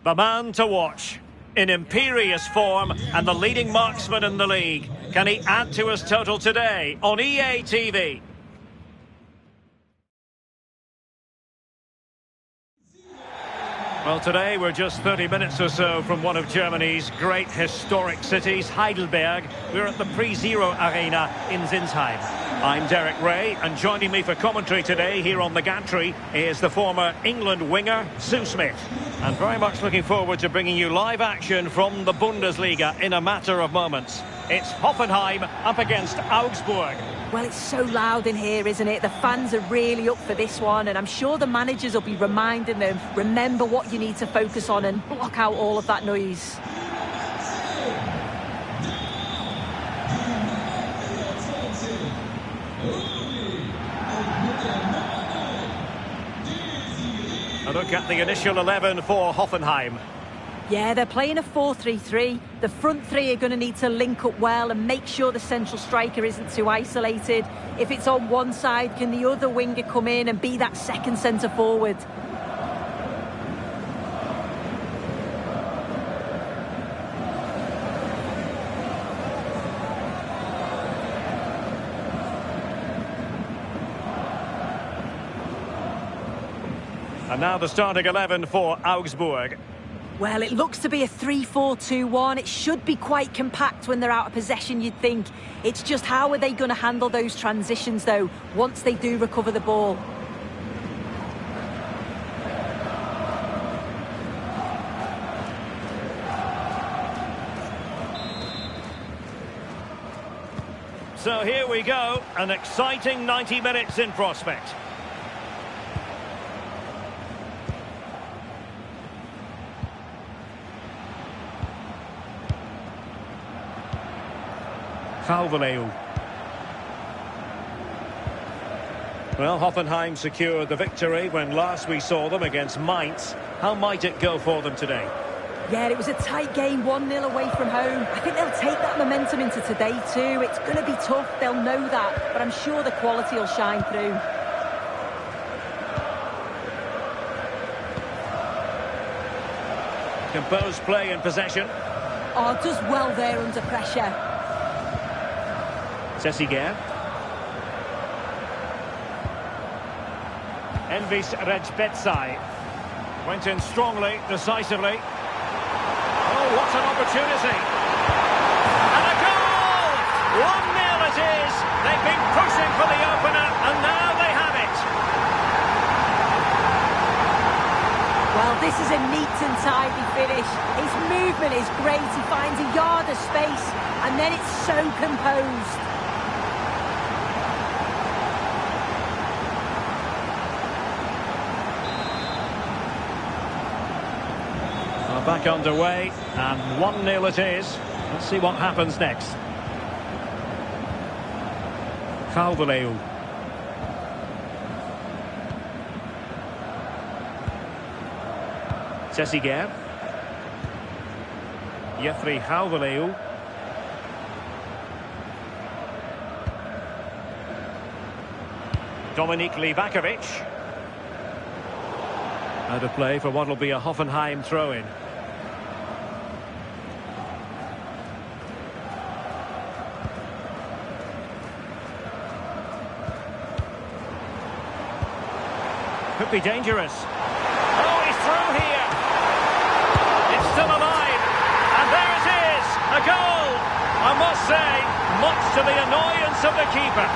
The man to watch. In imperious form and the leading marksman in the league. Can he add to his total today on EA TV? Well, today we're just 30 minutes or so from one of Germany's great historic cities, Heidelberg. We're at the Pre-Zero Arena in Sinsheim. I'm Derek Ray, and joining me for commentary today here on the gantry is the former England winger, Sue Smith. And very much looking forward to bringing you live action from the Bundesliga in a matter of moments. It's Hoffenheim up against Augsburg. Well, it's so loud in here, isn't it? The fans are really up for this one, and I'm sure the managers will be reminding them, remember what you need to focus on and block out all of that noise. A look at the initial 11 for Hoffenheim. Yeah, they're playing a 4-3-3. The front three are going to need to link up well and make sure the central striker isn't too isolated. If it's on one side, can the other winger come in and be that second centre forward? And now the starting 11 for Augsburg. Well, it looks to be a 3-4-2-1. It should be quite compact when they're out of possession, you'd think. It's just how are they going to handle those transitions, though, once they do recover the ball? So here we go, an exciting 90 minutes in prospect. Well, Hoffenheim secured the victory when last we saw them against Mainz. How might it go for them today? Yeah, it was a tight game, 1-0 away from home. I think they'll take that momentum into today too. It's going to be tough, they'll know that, but I'm sure the quality will shine through. Composed play in possession. Oh, does well there under pressure. Sessiger. Envis Rejbetsai. Went in strongly, decisively. Oh, what an opportunity. And a goal! 1-0 it is. They've been pushing for the opener, and now they have it. Well, this is a neat and tidy finish. His movement is great. He finds a yard of space, and then it's so composed. Back underway, and 1-0 it is. Let's see what happens next. Calvaleu. Sessiger. Jeffrey Calvaleu. Dominik Livakovic. Out of play for what will be a Hoffenheim throw-in. Could be dangerous. Oh, he's through here. It's still alive. And there it is. A goal. I must say, much to the annoyance of the keeper.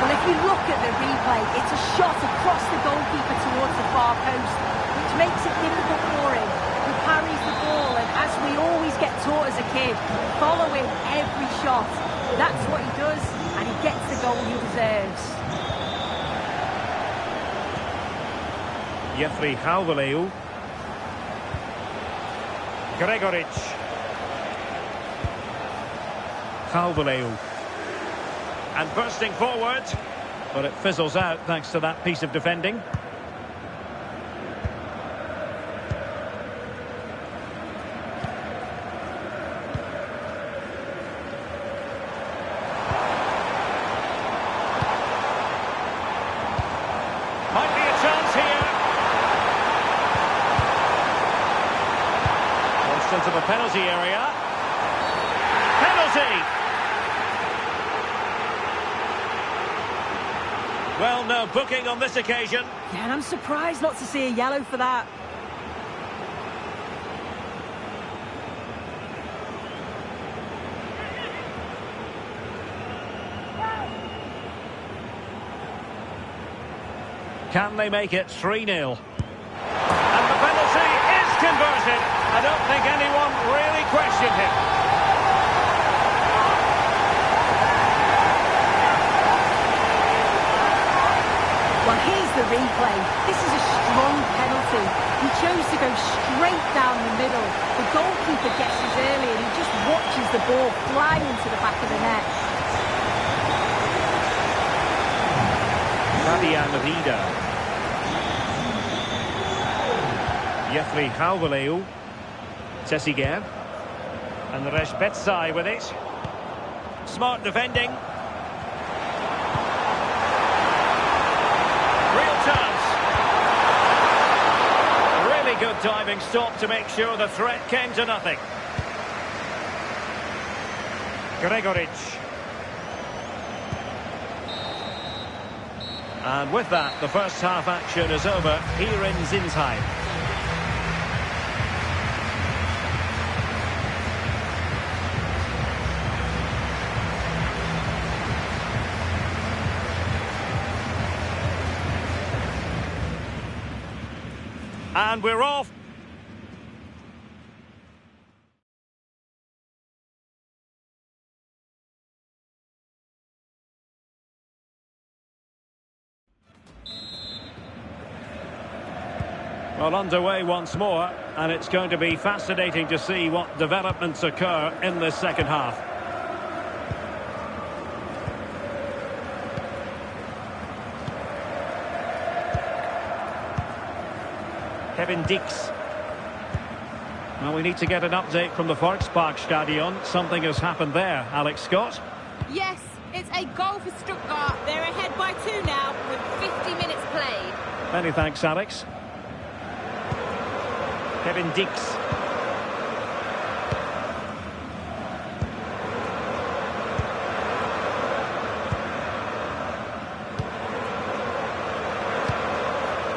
Well, if you look at the replay, it's a shot across the goalkeeper towards the far post, which makes it difficult for him. He parries the ball, and as we always get taught as a kid, following every shot. That's what he does, and he gets the goal he deserves. Jeffrey Calvaleu. Gregoric. Calvaleu. And bursting forward, but it fizzles out thanks to that piece of defending. Might be a chance here. into the penalty area. Penalty! Well, no booking on this occasion. Yeah, and I'm surprised not to see a yellow for that. Can they make it 3-0? And the penalty is converted. I don't think anyone really questioned him. Well, here's the replay. This is a strong penalty. He chose to go straight down the middle. The goalkeeper guesses early and he just watches the ball fly into the back of the net. Fabian Rieder. Jeffrey Hauveleu. Tessiger. And Reshbetsai with it. Smart defending. Real chance. Really good diving stop to make sure the threat came to nothing. Gregoric. And with that, the first half action is over here in Zinsheim. And we're off. Well, underway once more, and it's going to be fascinating to see what developments occur in this second half. Kevin Dix. Well, we need to get an update from the Volksparkstadion. Something has happened there, Alex Scott. Yes, it's a goal for Stuttgart. They're ahead by 2 now with 50 minutes played. Many thanks, Alex. Kevin Dix.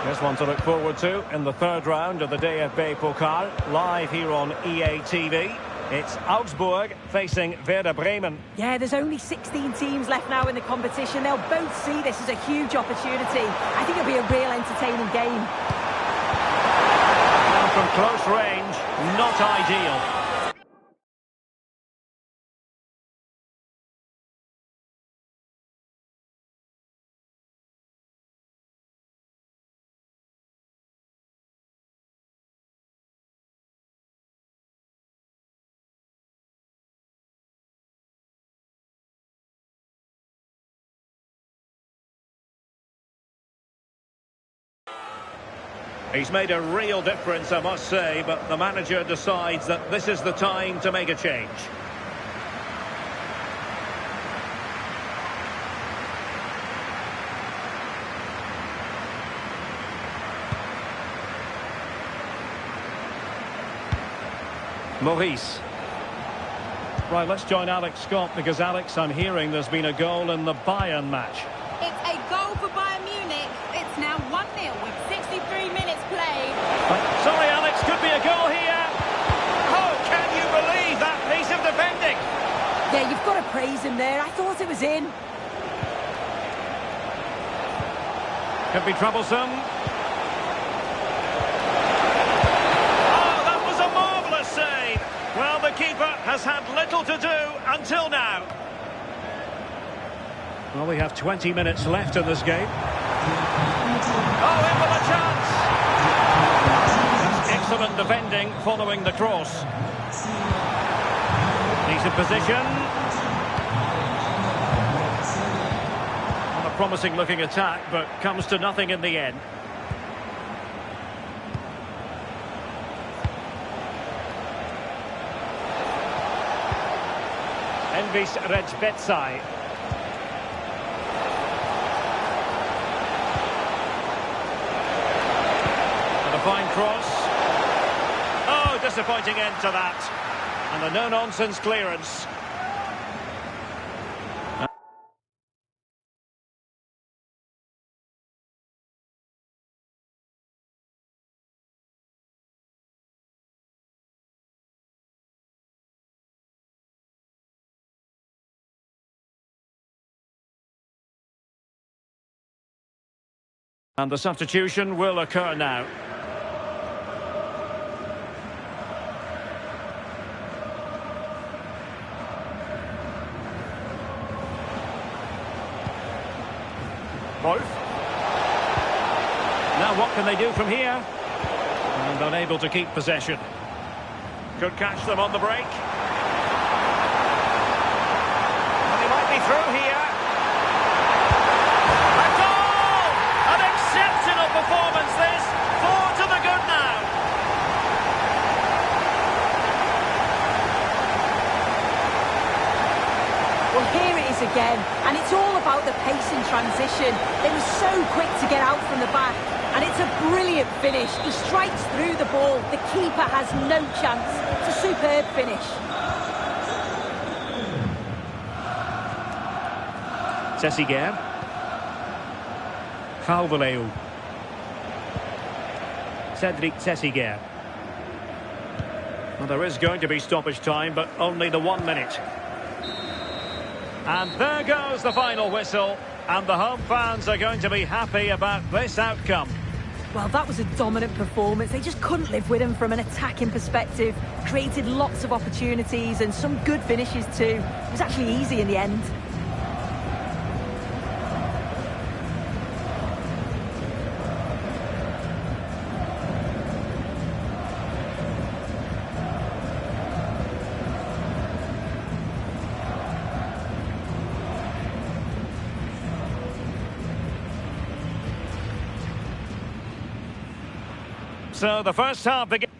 This one to look forward to in the third round of the DFB Pokal, live here on EA TV. It's Augsburg facing Werder Bremen. Yeah, there's only 16 teams left now in the competition. They'll both see this as a huge opportunity. I think it'll be a real entertaining game. And from close range, not ideal. He's made a real difference, I must say, but the manager decides that this is the time to make a change. Maurice. Right, let's join Alex Scott, because, Alex, I'm hearing there's been a goal in the Bayern match. It's a goal for Bayern Munich. It's now 1-0 with 63 minutes played. Sorry, Alex, could be a goal here. Oh, can you believe that piece of defending? Yeah, you've got to praise him there. I thought it was in. Could be troublesome. Oh, that was a marvellous save. Well, the keeper has had little to do until now. Well, we have 20 minutes left in this game. Oh, in with a chance. That's excellent defending following the cross. Decent position. Not a promising looking attack, but comes to nothing in the end. Envis Reshbetsai. And a fine cross. Oh, disappointing end to that. And a no-nonsense clearance. And the substitution will occur now. Wolf. Now what can they do from here? And unable to keep possession. Could catch them on the break. And they might be through here. Performance this, 4 to the good now. Well, here it is again, and it's all about the pace in transition. They were so quick to get out from the back, and it's a brilliant finish. He strikes through the ball. The keeper has no chance. It's a superb finish. Tessiger. Calvaleu. Cedric Tessiger. Well, there is going to be stoppage time, but only the 1 minute. And there goes the final whistle. And the home fans are going to be happy about this outcome. Well, that was a dominant performance. They just couldn't live with him from an attacking perspective. Created lots of opportunities and some good finishes too. It was actually easy in the end. So the first half begins.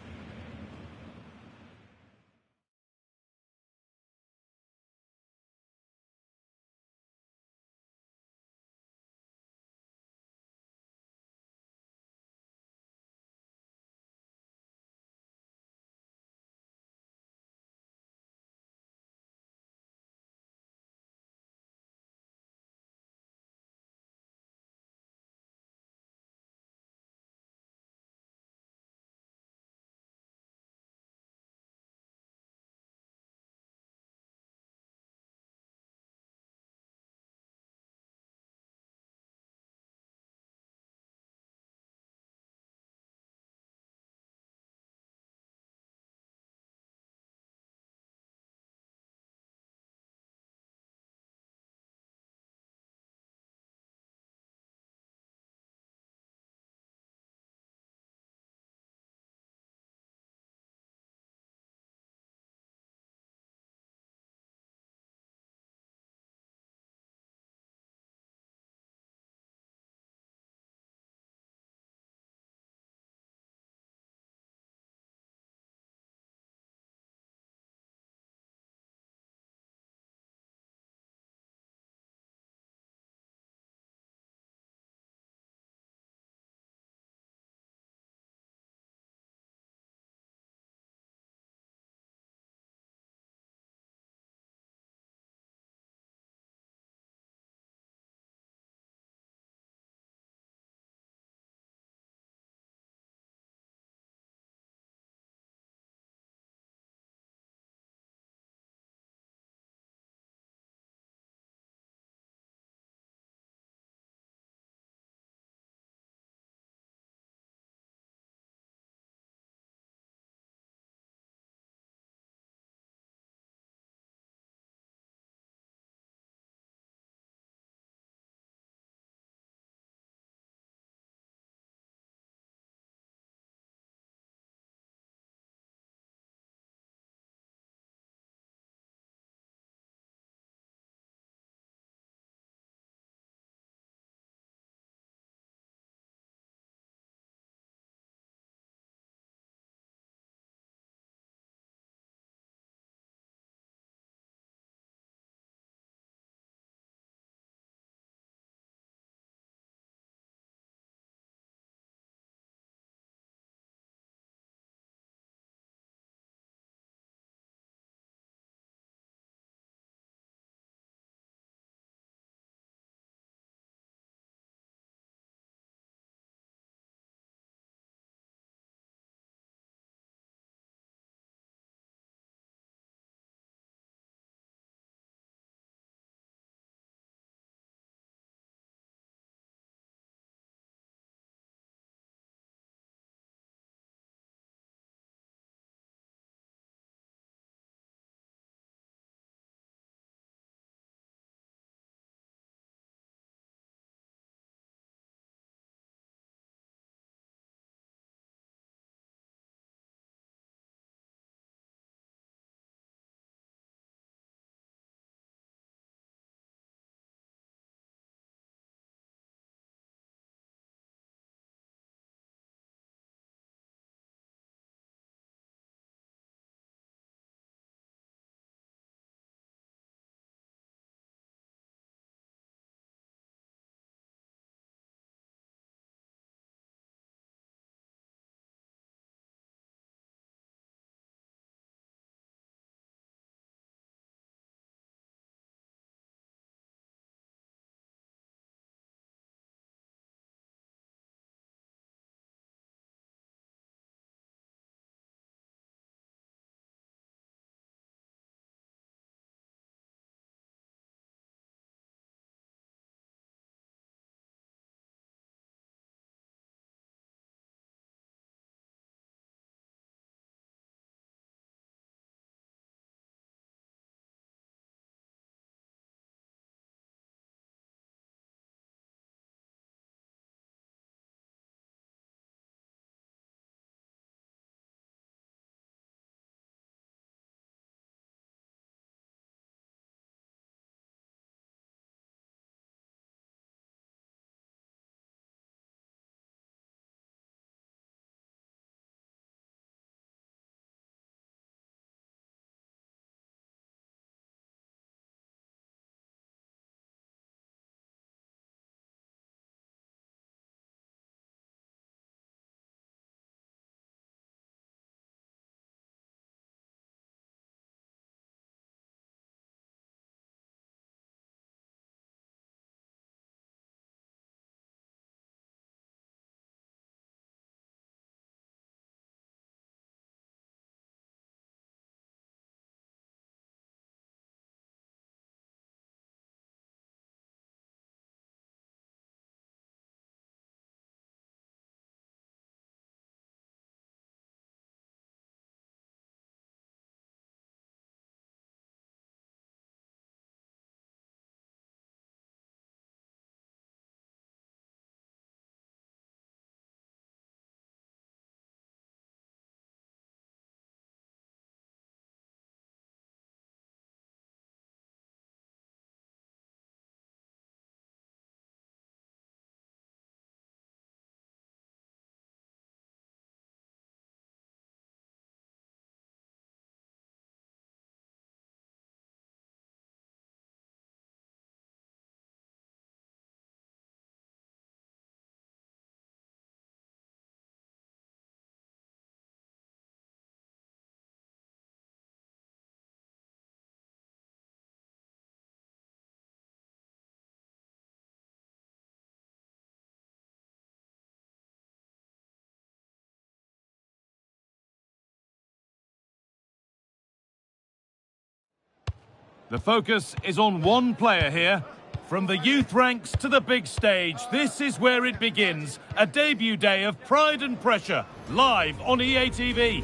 The focus is on one player here. From the youth ranks to the big stage, this is where it begins. A debut day of pride and pressure, live on EA TV.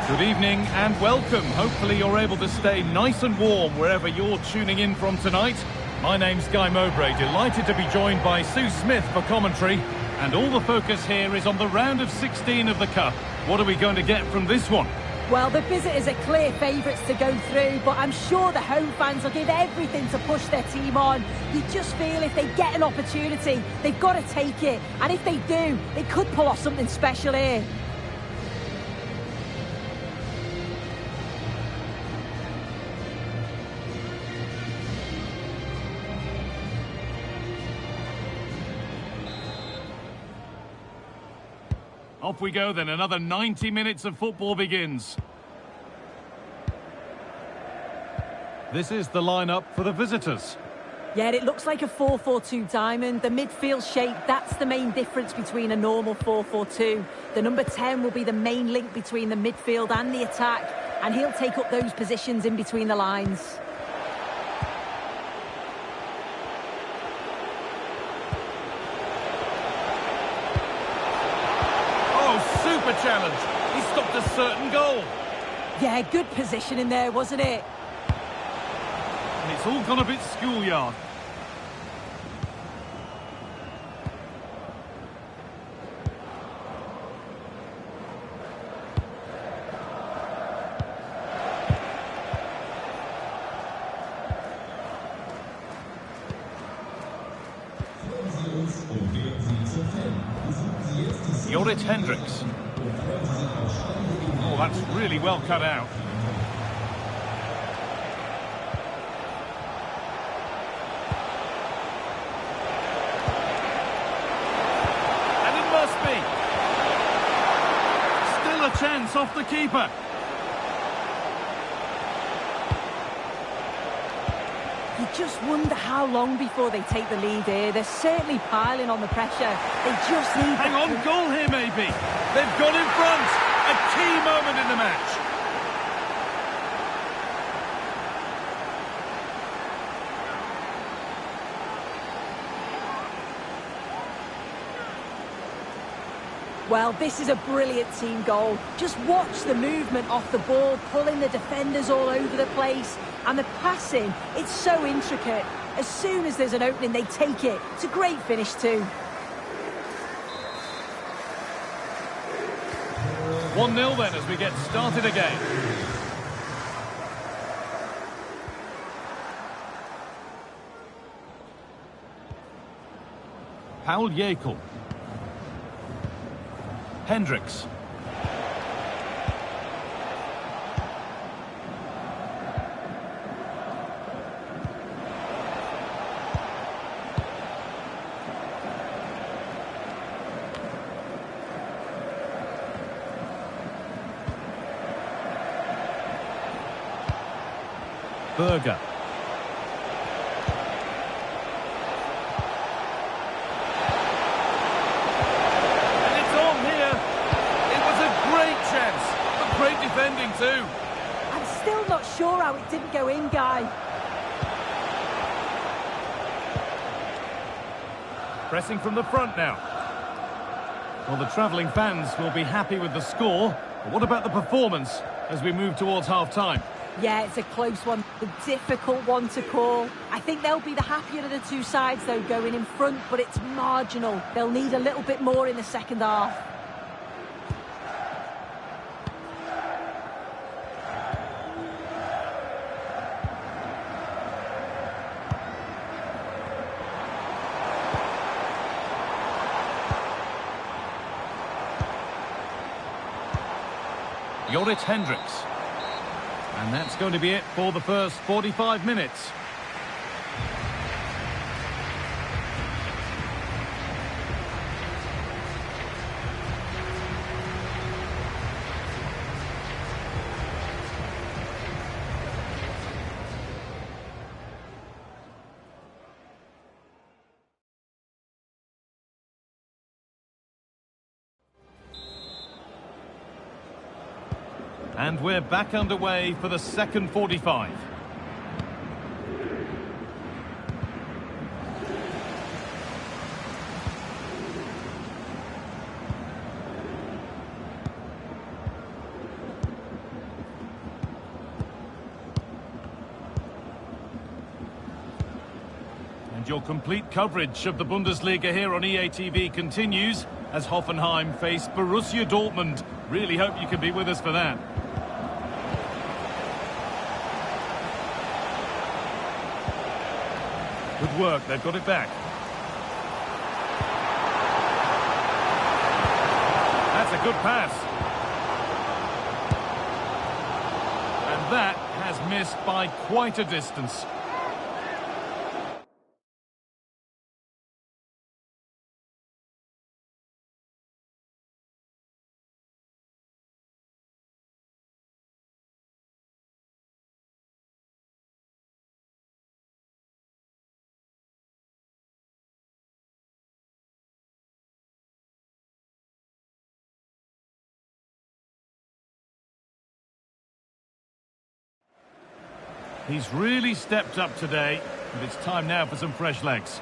Good evening and welcome. Hopefully you're able to stay nice and warm wherever you're tuning in from tonight. My name's Guy Mowbray, delighted to be joined by Sue Smith for commentary. And all the focus here is on the round of 16 of the Cup. What are we going to get from this one? Well, the visitors are clear favourites to go through, but I'm sure the home fans will give everything to push their team on. You just feel if they get an opportunity, they've got to take it. And if they do, they could pull off something special here. Off we go then, another 90 minutes of football begins. This is the lineup for the visitors. Yeah, it looks like a 4-4-2 diamond. The midfield shape, that's the main difference between a normal 4-4-2. The number 10 will be the main link between the midfield and the attack, and he'll take up those positions in between the lines. Super challenge. He stopped a certain goal. Yeah, good position in there, wasn't it? And it's all gone a bit schoolyard. Hendricks. Oh, that's really well cut out. And it must be. Still a chance off the keeper. You just wonder how long before they take the lead here. They're certainly piling on the pressure. They just need... Hang on, goal here maybe. They've got in front. A key moment in the match. Well, this is a brilliant team goal. Just watch the movement off the ball, pulling the defenders all over the place. And the passing, it's so intricate. As soon as there's an opening, they take it. It's a great finish too. 1-0 then as we get started again. Paul Jäkel. Hendricks. Berger. And it's on here. It was a great chance, but great defending too. I'm still not sure how it didn't go in, Guy. Pressing from the front now. Well, the travelling fans will be happy with the score. But what about the performance as we move towards half-time? Yeah, it's a close one, a difficult one to call. I think they'll be the happier of the two sides, though, going in front, but it's marginal. They'll need a little bit more in the second half. Hendricks. And that's going to be it for the first 45 minutes. And we're back underway for the second 45. And your complete coverage of the Bundesliga here on EA TV continues as Hoffenheim face Borussia Dortmund. Really hope you can be with us for that. Good work, they've got it back. That's a good pass. And that has missed by quite a distance. He's really stepped up today, but it's time now for some fresh legs.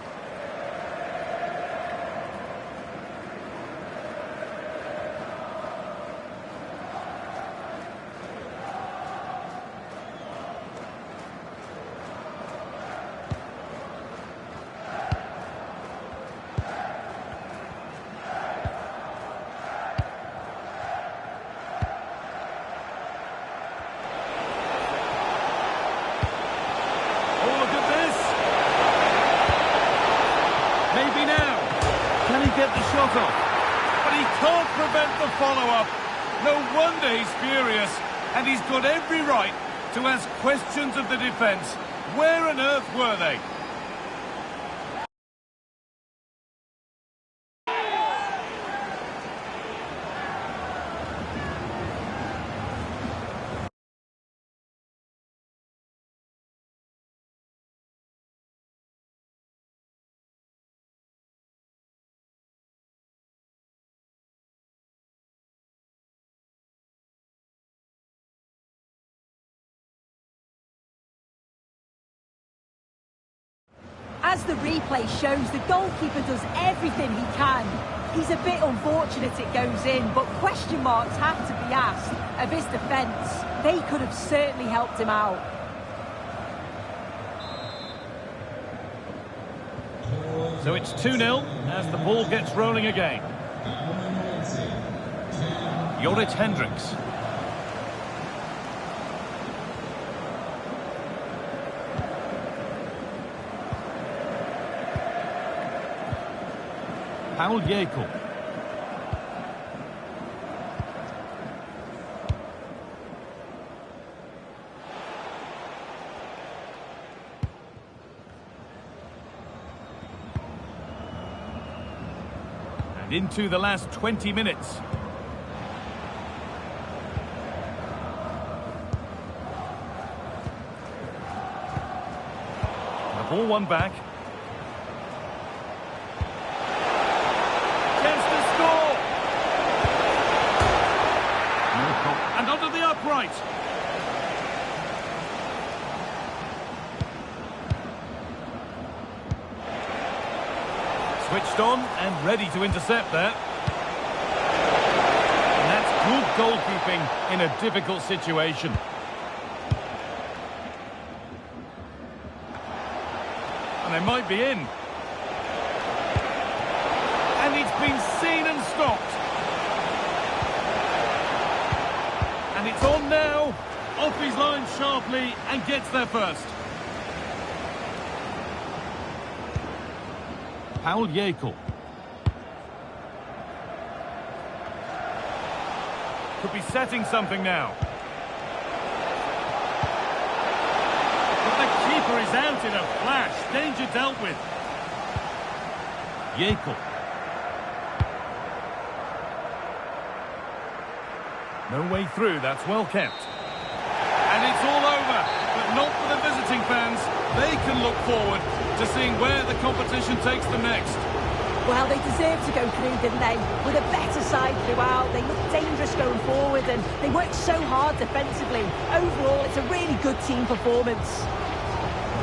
Maybe now. Can he get the shot off? But he can't prevent the follow-up. No wonder he's furious. And he's got every right to ask questions of the defence. Where on earth were they? As the replay shows, the goalkeeper does everything he can. He's a bit unfortunate it goes in, but question marks have to be asked of his defence. They could have certainly helped him out. So it's 2-0 as the ball gets rolling again. Jorrit Hendricks. Paul Jäkel. And into the last 20 minutes. The ball won back. And onto the upright. Switched on and ready to intercept that. And that's good goalkeeping in a difficult situation. And they might be in. And it's been seen and stopped. And it's on now, off his line sharply and gets there first. Paul Jäkel. Could be setting something now. But the keeper is out in a flash. Danger dealt with. Jäkel. No way through, that's well kept. And it's all over, but not for the visiting fans. They can look forward to seeing where the competition takes them next. Well, they deserved to go through, didn't they? With a better side throughout, they looked dangerous going forward and they worked so hard defensively. Overall, it's a really good team performance.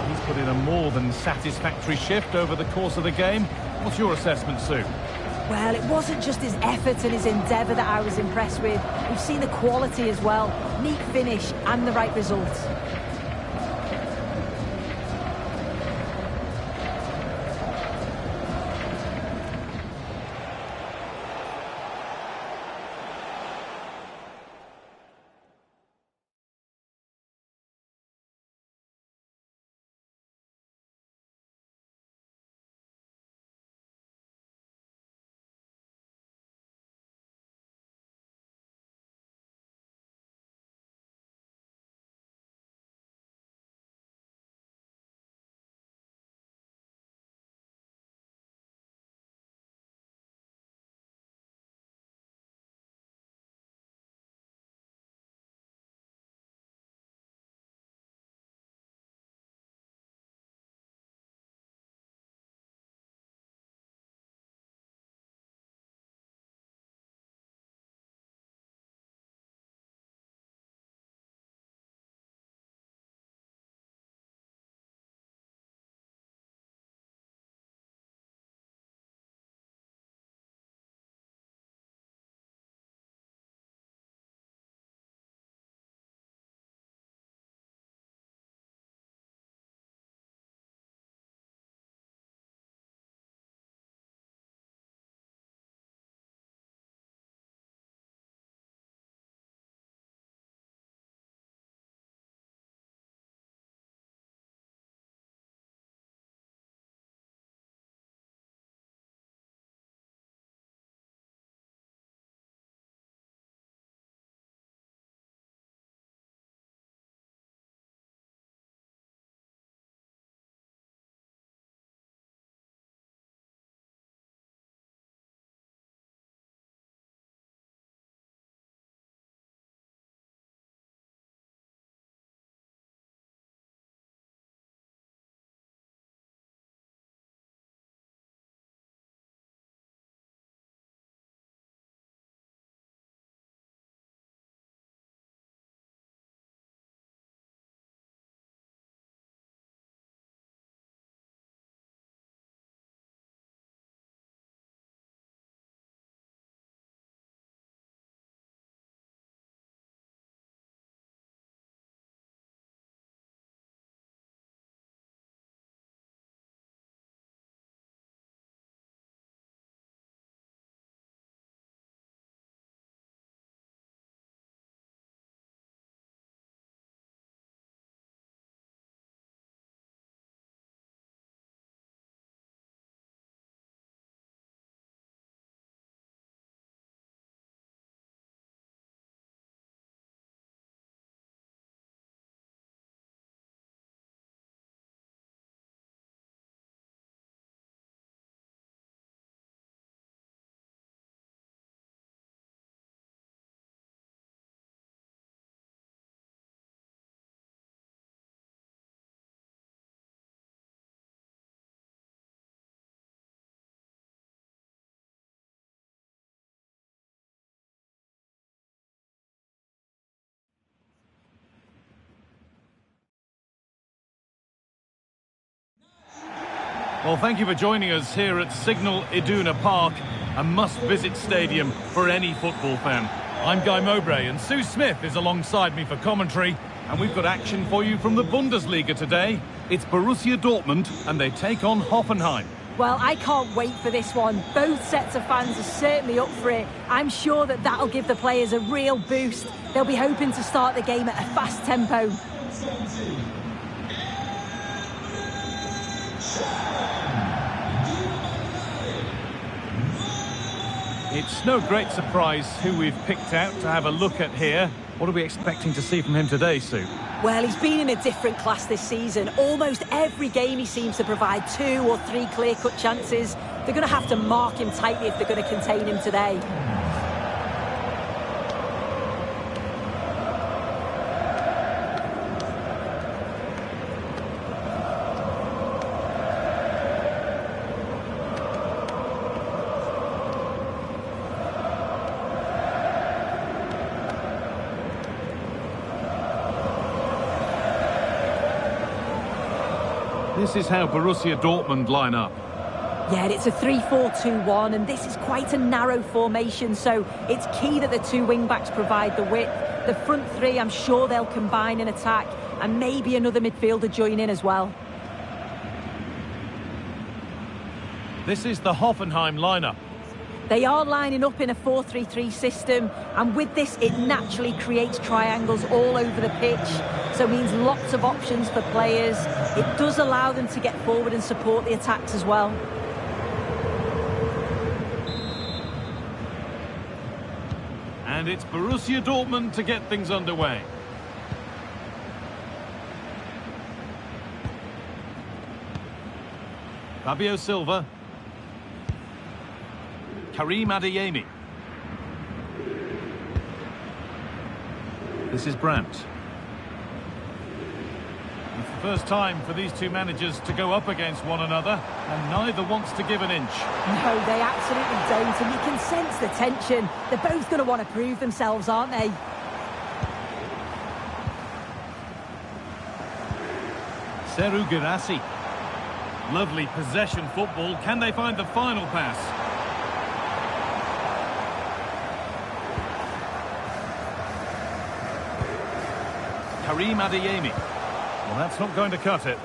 He's put in a more than satisfactory shift over the course of the game. What's your assessment, Sue? Well, it wasn't just his effort and his endeavour that I was impressed with. We've seen the quality as well. Neat finish and the right results. Well, thank you for joining us here at Signal Iduna Park, a must-visit stadium for any football fan. I'm Guy Mowbray and Sue Smith is alongside me for commentary, and we've got action for you from the Bundesliga today. It's Borussia Dortmund and they take on Hoffenheim. Well, I can't wait for this one. Both sets of fans are certainly up for it. I'm sure that that'll give the players a real boost. They'll be hoping to start the game at a fast tempo. It's no great surprise who we've picked out to have a look at here. What are we expecting to see from him today, Sue? Well, he's been in a different class this season. Almost every game he seems to provide 2 or 3 clear-cut chances. They're going to have to mark him tightly if they're going to contain him today. This is how Borussia Dortmund line up. Yeah, it's a 3-4-2-1, and this is quite a narrow formation, so it's key that the two wing-backs provide the width. The front three, I'm sure they'll combine in attack, and maybe another midfielder join in as well. This is the Hoffenheim lineup. They are lining up in a 4-3-3 system, and with this, it naturally creates triangles all over the pitch, so it means lots of options for players. It does allow them to get forward and support the attacks as well. And it's Borussia Dortmund to get things underway. Fabio Silva. Karim Adeyemi. This is Brandt. It's the first time for these two managers to go up against one another, and neither wants to give an inch. No, they absolutely don't, and you can sense the tension. They're both going to want to prove themselves, aren't they? Serhou Guirassy. Lovely possession football. Can they find the final pass? Karim Adeyemi. Well, that's not going to cut it.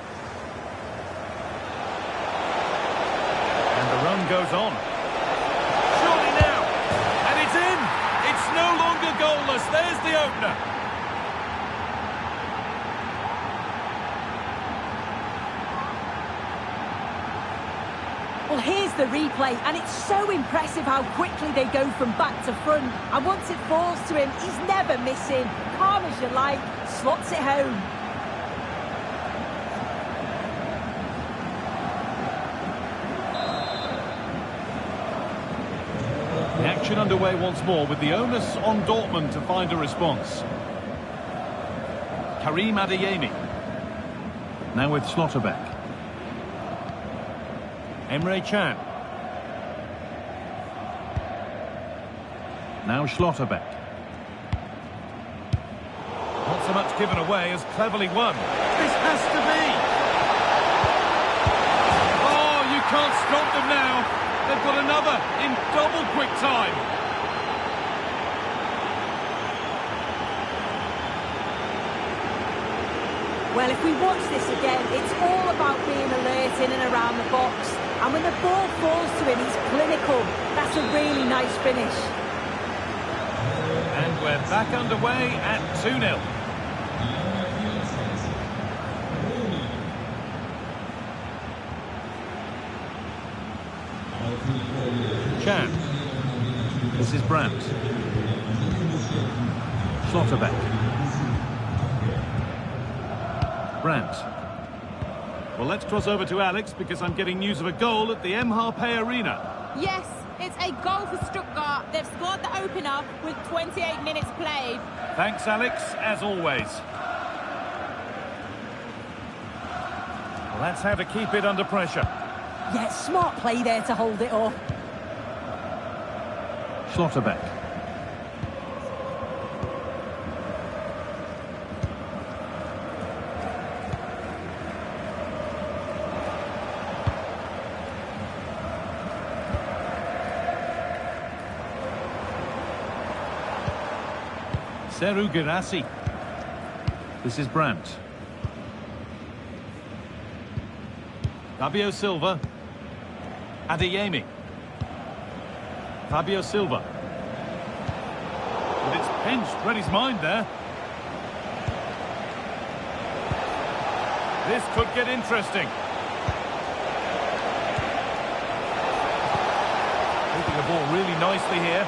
And the run goes on. Surely now. And it's in. It's no longer goalless. There's the opener. Well, here's the replay, and it's so impressive how quickly they go from back to front. And once it falls to him, he's never missing. Calm as you like, slots it home. The action underway once more with the onus on Dortmund to find a response. Karim Adeyemi. Now with Schlotterbeck. Emre Can. Now Schlotterbeck. Not so much given away as cleverly won. This has to be! Oh, you can't stop them now. They've got another in double quick time. Well, if we watch this again, it's all about being alert in and around the box. And when the ball falls to him, he's clinical. That's a really nice finish. And we're back underway at 2-0. Can. This is Brandt. Schlotterbeck. Brandt. Well, let's cross over to Alex because I'm getting news of a goal at the MHP Arena. Yes, it's a goal for Stuttgart. They've scored the opener with 28 minutes played. Thanks, Alex, as always. Well, that's how to keep it under pressure. Yeah, smart play there to hold it off. Schlotterbeck. Serhou Guirassy. This is Brandt. Fabio Silva. Adeyemi. Fabio Silva. But it's pinched, read his mind there. This could get interesting. Moving the ball really nicely here.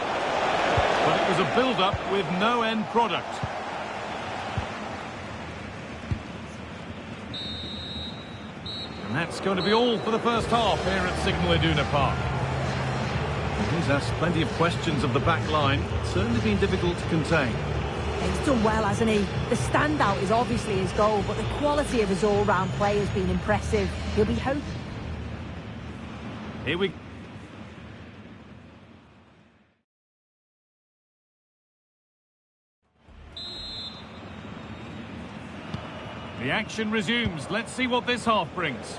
But it was a build-up with no end product. And that's going to be all for the first half here at Signal Iduna Park. He's asked plenty of questions of the back line. It's certainly been difficult to contain. He's done well, hasn't he? The standout is obviously his goal, but the quality of his all-round play has been impressive. He'll be hoping. Here we go. The action resumes. Let's see what this half brings.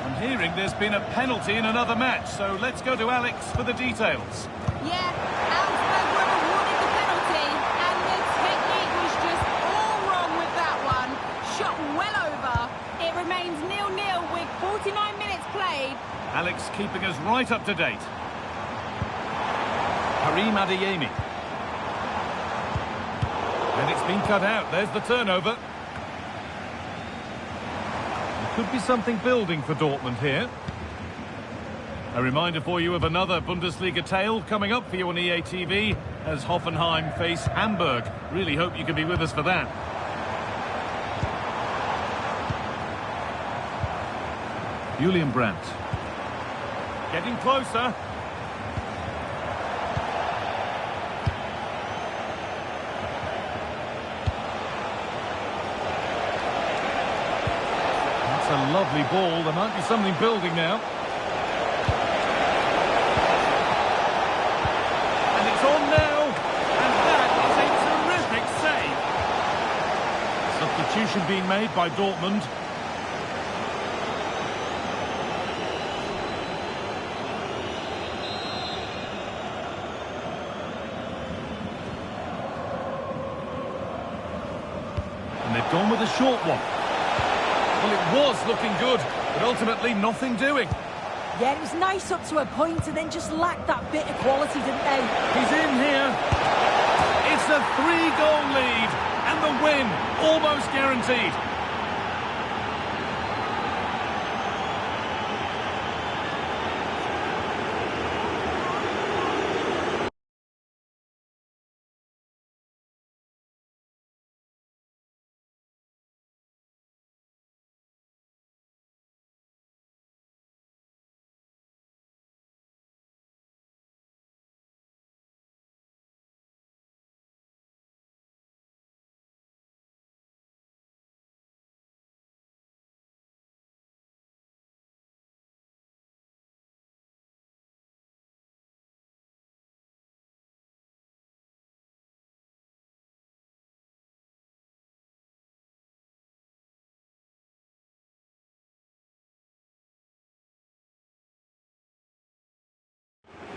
I'm hearing there's been a penalty in another match, so let's go to Alex for the details. Yeah, Augsburg were awarded the penalty, and the technique was just all wrong with that one. Shot well over. It remains 0-0 with 49 minutes played. Alex keeping us right up to date. Karim Adeyemi. And it's been cut out. There's the turnover. There could be something building for Dortmund here. A reminder for you of another Bundesliga tale coming up for you on EA TV as Hoffenheim face Hamburg. Really hope you can be with us for that. Julian Brandt. Getting closer. That's a lovely ball. There might be something building now. And it's on now. And that is a terrific save. Substitution being made by Dortmund. And they've gone with a short one. Well, it was looking good, but ultimately nothing doing. Yeah, it was nice up to a point and then just lacked that bit of quality, didn't they? He's in here. It's a 3-goal lead, and the win almost guaranteed.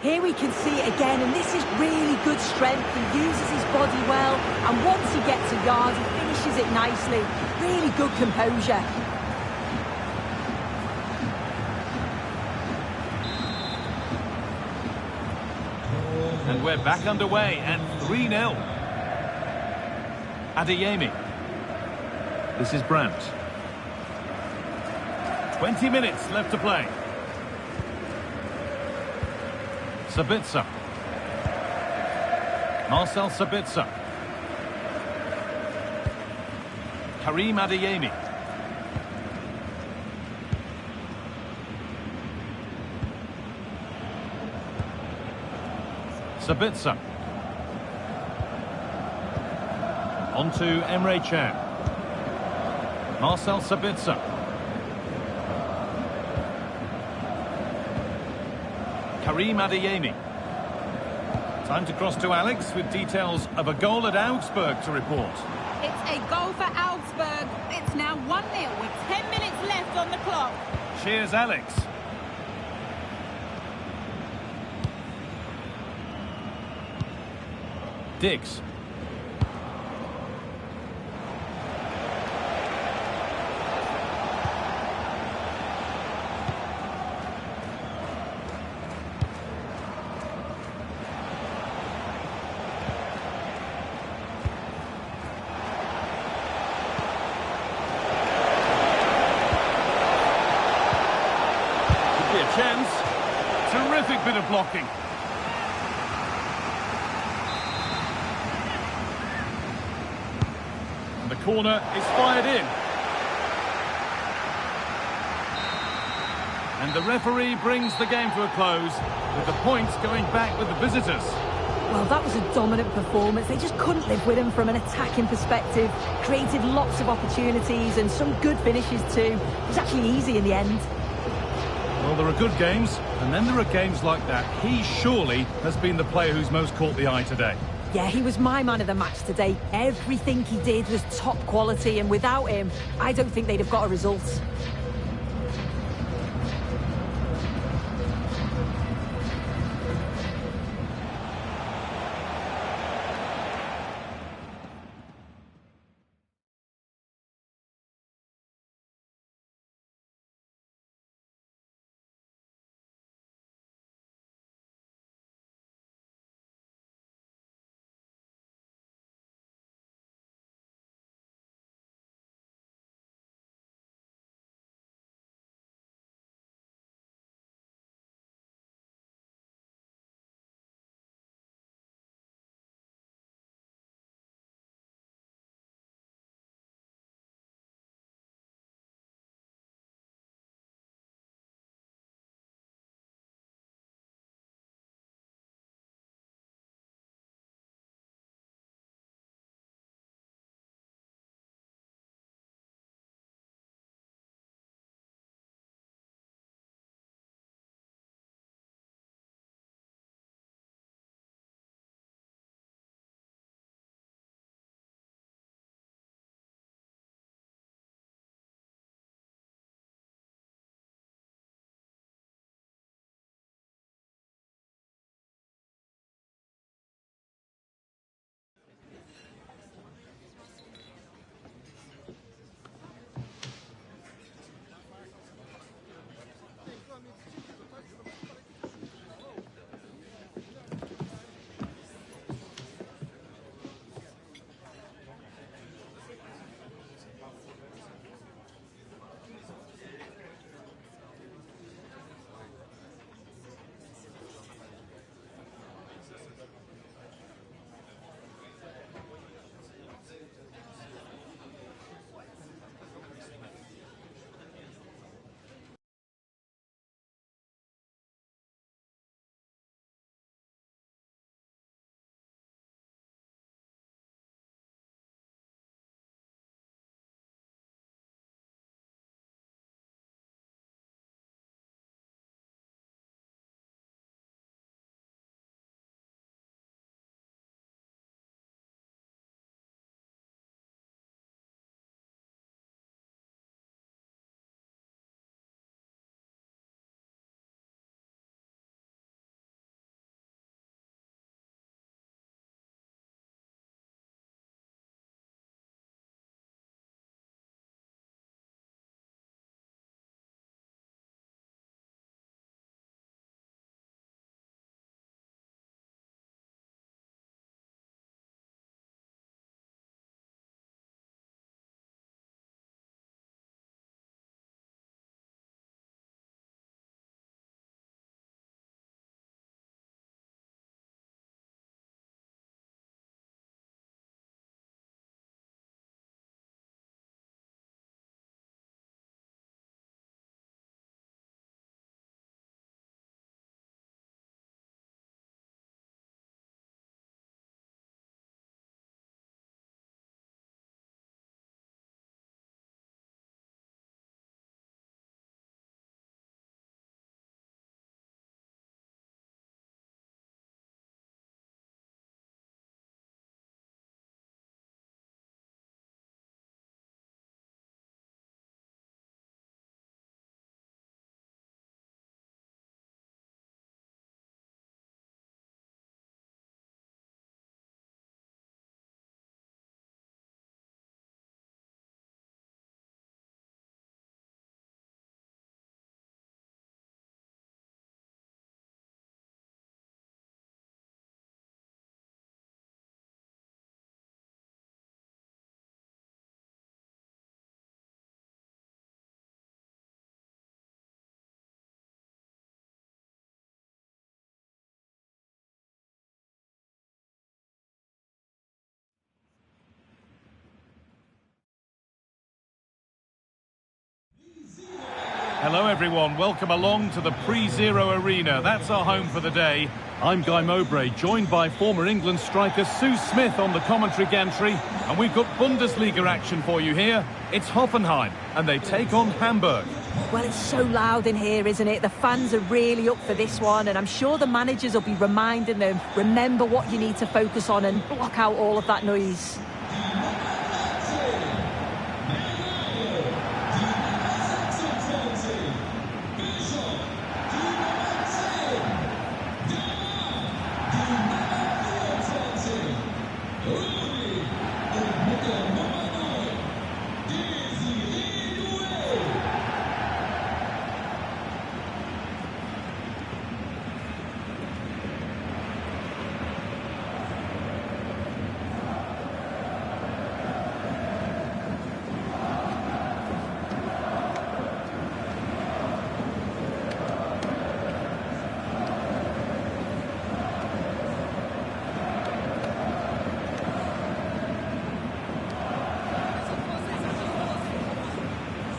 Here we can see it again, and this is really good strength. He uses his body well, and once he gets a yard, he finishes it nicely. Really good composure. And we're back underway and 3-0. Adeyemi. This is Brandt. 20 minutes left to play. Sabitzer. Marcel Sabitzer. Karim Adeyemi. Sabitzer. On to Emre Can. Marcel Sabitzer. Karim Adeyemi. Time to cross to Alex with details of a goal at Augsburg to report. It's a goal for Augsburg. It's now 1-0 with 10 minutes left on the clock. Cheers, Alex. Diggs. Could be a chance. Terrific bit of blocking. The corner is fired in. And the referee brings the game to a close, with the points going back with the visitors. Well, that was a dominant performance. They just couldn't live with him from an attacking perspective. Created lots of opportunities and some good finishes too. It was actually easy in the end. Well, there are good games, and then there are games like that. He surely has been the player who's most caught the eye today. Yeah, he was my man of the match today. Everything he did was top quality, and without him, I don't think they'd have got a result. Hello everyone, welcome along to the Pre-Zero Arena. That's our home for the day. I'm Guy Mowbray, joined by former England striker Sue Smith on the commentary gantry. And we've got Bundesliga action for you here. It's Hoffenheim, and they take on Hamburg. Well, it's so loud in here, isn't it? The fans are really up for this one, and I'm sure the managers will be reminding them, remember what you need to focus on and block out all of that noise.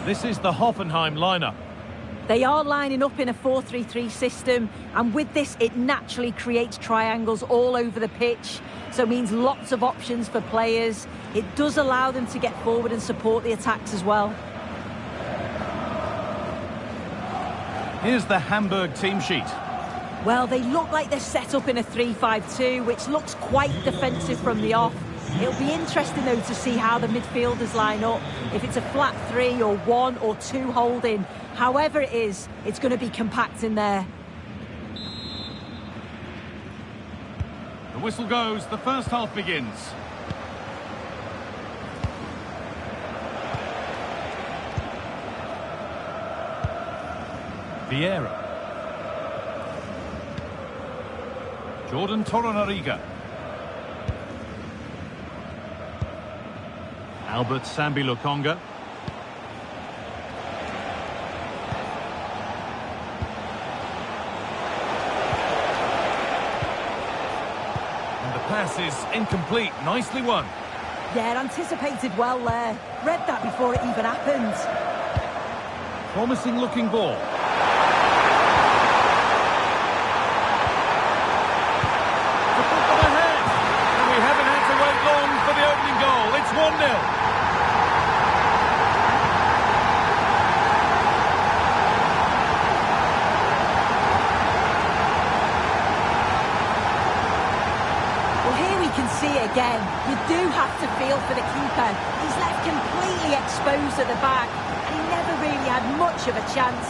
This is the Hoffenheim lineup. They are lining up in a 4-3-3 system, and with this it naturally creates triangles all over the pitch, so it means lots of options for players. It does allow them to get forward and support the attacks as well. Here's the Hamburg team sheet. Well, they look like they're set up in a 3-5-2, which looks quite defensive from the off. It'll be interesting, though, to see how the midfielders line up. If it's a flat 3 or 1 or 2 holding, however it is, it's going to be compact in there. The whistle goes, the first half begins. Vieira. Jordan Torunariga. Albert Sambi Lokonga. And the pass is incomplete. Nicely won. Yeah, anticipated well there. Read that before it even happened. Promising looking ball. To put them ahead. And we haven't had to wait long for the opening goal. It's 1-0. See it again. You do have to feel for the keeper. He's left completely exposed at the back, and he never really had much of a chance.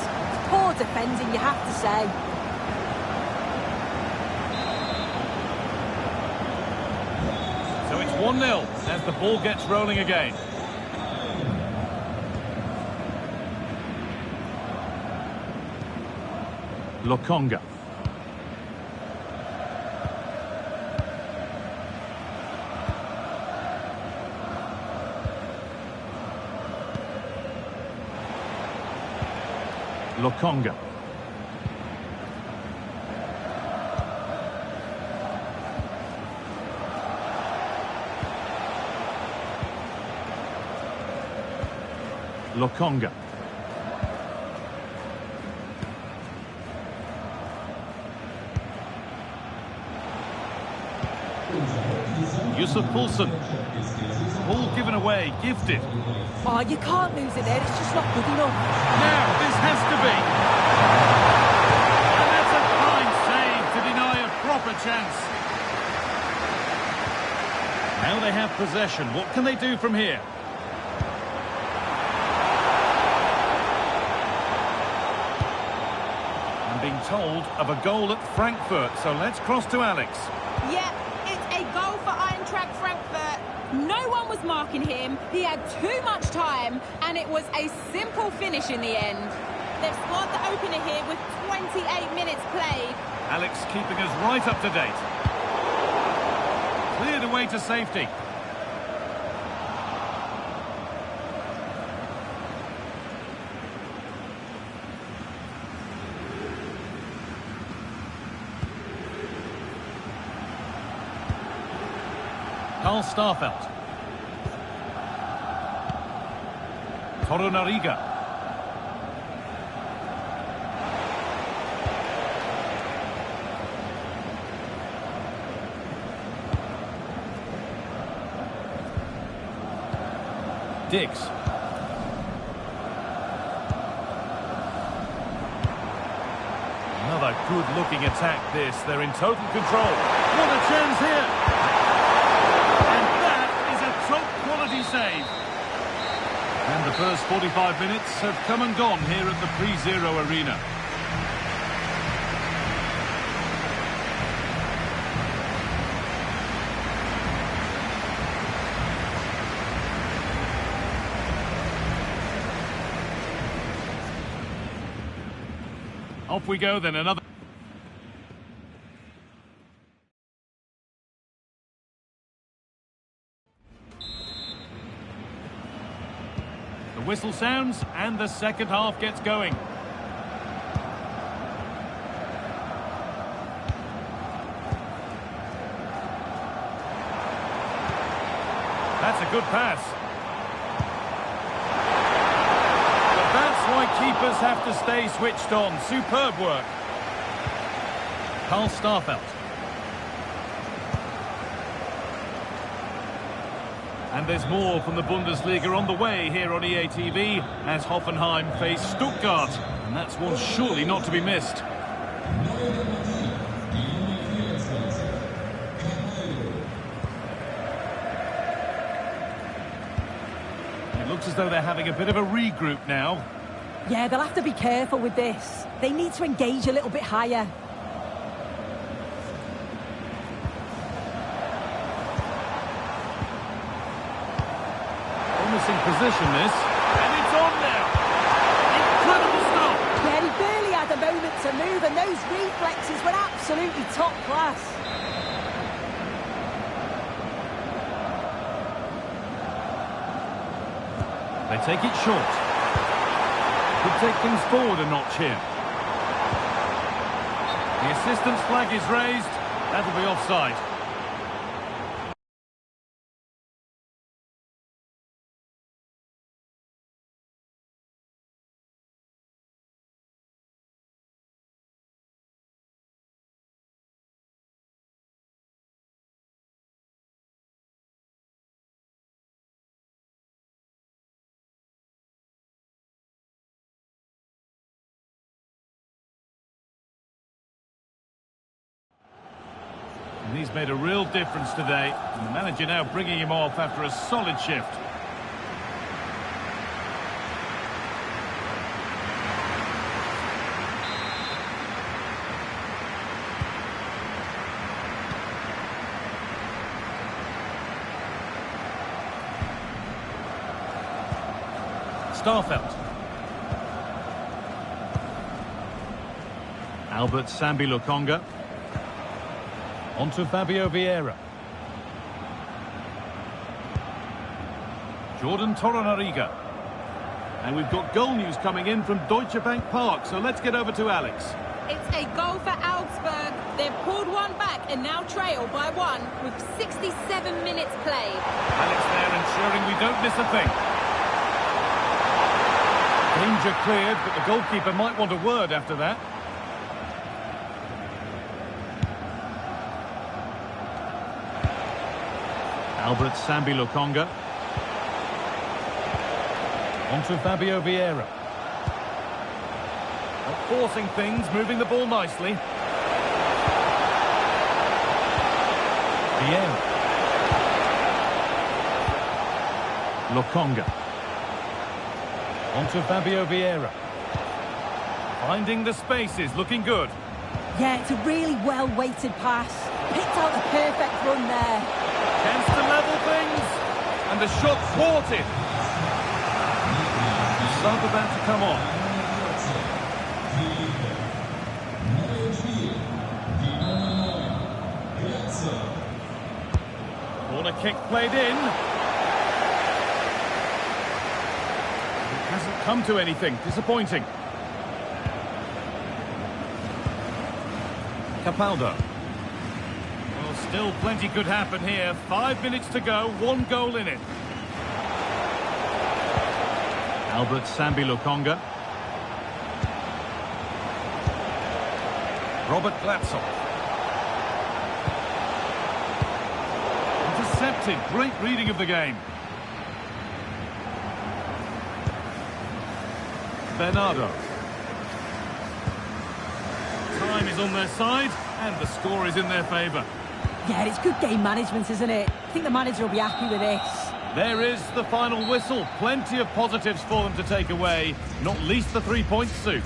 Poor defending, you have to say. So it's 1-0 as the ball gets rolling again. Lokonga. Lokonga. Lokonga. Yusuf Poulsen. Ball given away, gifted. Oh, you can't lose it there, it's just not good enough. Now, this has to be. And that's a fine save to deny a proper chance. Now they have possession. What can they do from here? I'm being told of a goal at Frankfurt, so let's cross to Alex. Yeah, it's a goal for Eintracht Frankfurt. No one was marking him, he had too much time, and it was a simple finish in the end. They've scored the opener here with 28 minutes played. Alex keeping us right up to date. Cleared away to safety. Karl Starfelt. Torunariga. Diggs. Another good-looking attack, this. They're in total control. What a chance here! And that is a top-quality save. And the first 45 minutes have come and gone here at the Pre-Zero Arena. Off we go then, another... The whistle sounds and the second half gets going. That's a good pass. That's why keepers have to stay switched on. Superb work. Karl Starfelt. And there's more from the Bundesliga on the way here on EA TV as Hoffenheim face Stuttgart. And that's one surely not to be missed. It looks as though they're having a bit of a regroup now. Yeah, they'll have to be careful with this. They need to engage a little bit higher. Promising position, this. And it's on now. Incredible stop. Yeah, he barely had a moment to move, and those reflexes were absolutely top class. They take it short. Could take things forward a notch here. The assistant's flag is raised. That'll be offside. And he's made a real difference today. And the manager now bringing him off after a solid shift. Starfelt. Albert Sambi Lokonga. On to Fabio Vieira. Jordan Torunariga. And we've got goal news coming in from Deutsche Bank Park, so let's get over to Alex. It's a goal for Augsburg. They've pulled one back and now trail by one with 67 minutes played. Alex there ensuring we don't miss a thing. Danger cleared, but the goalkeeper might want a word after that. Albert Sambi Lokonga. On to Fabio Vieira. Not forcing things, moving the ball nicely. Vieira. Lokonga. On to Fabio Vieira. Finding the spaces, looking good. Yeah, it's a really well-weighted pass. Picked out the perfect run there. Chance to level things. And the shot thwarted. Sub about to come on. Corner kick played in. It hasn't come to anything. Disappointing. Capaldo. Well, still plenty could happen here. 5 minutes to go, 1 goal in it. Albert Sambi Lokonga. Robert Glatzel. Intercepted. Great reading of the game. Bernardo. is on their side, and the score is in their favour. Yeah, it's good game management, isn't it? I think the manager will be happy with this. There is the final whistle. Plenty of positives for them to take away, not least the 3 points, Sue.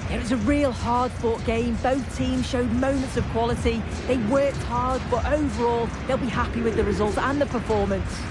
It was a real hard-fought game. Both teams showed moments of quality. They worked hard, but overall, they'll be happy with the result and the performance.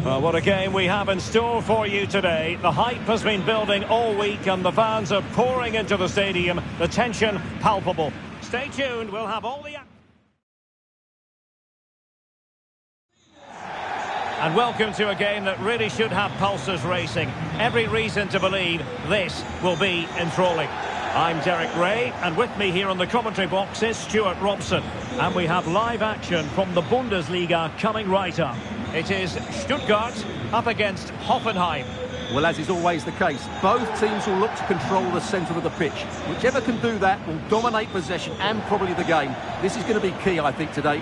Well, what a game we have in store for you today. The hype has been building all week and the fans are pouring into the stadium. The tension palpable. Stay tuned, we'll have all the... And welcome to a game that really should have pulses racing. Every reason to believe this will be enthralling. I'm Derek Ray, and with me here on the commentary box is Stuart Robson. And we have live action from the Bundesliga coming right up. It is Stuttgart up against Hoffenheim. Well, as is always the case, both teams will look to control the centre of the pitch. Whichever can do that will dominate possession and probably the game. This is going to be key, I think, today.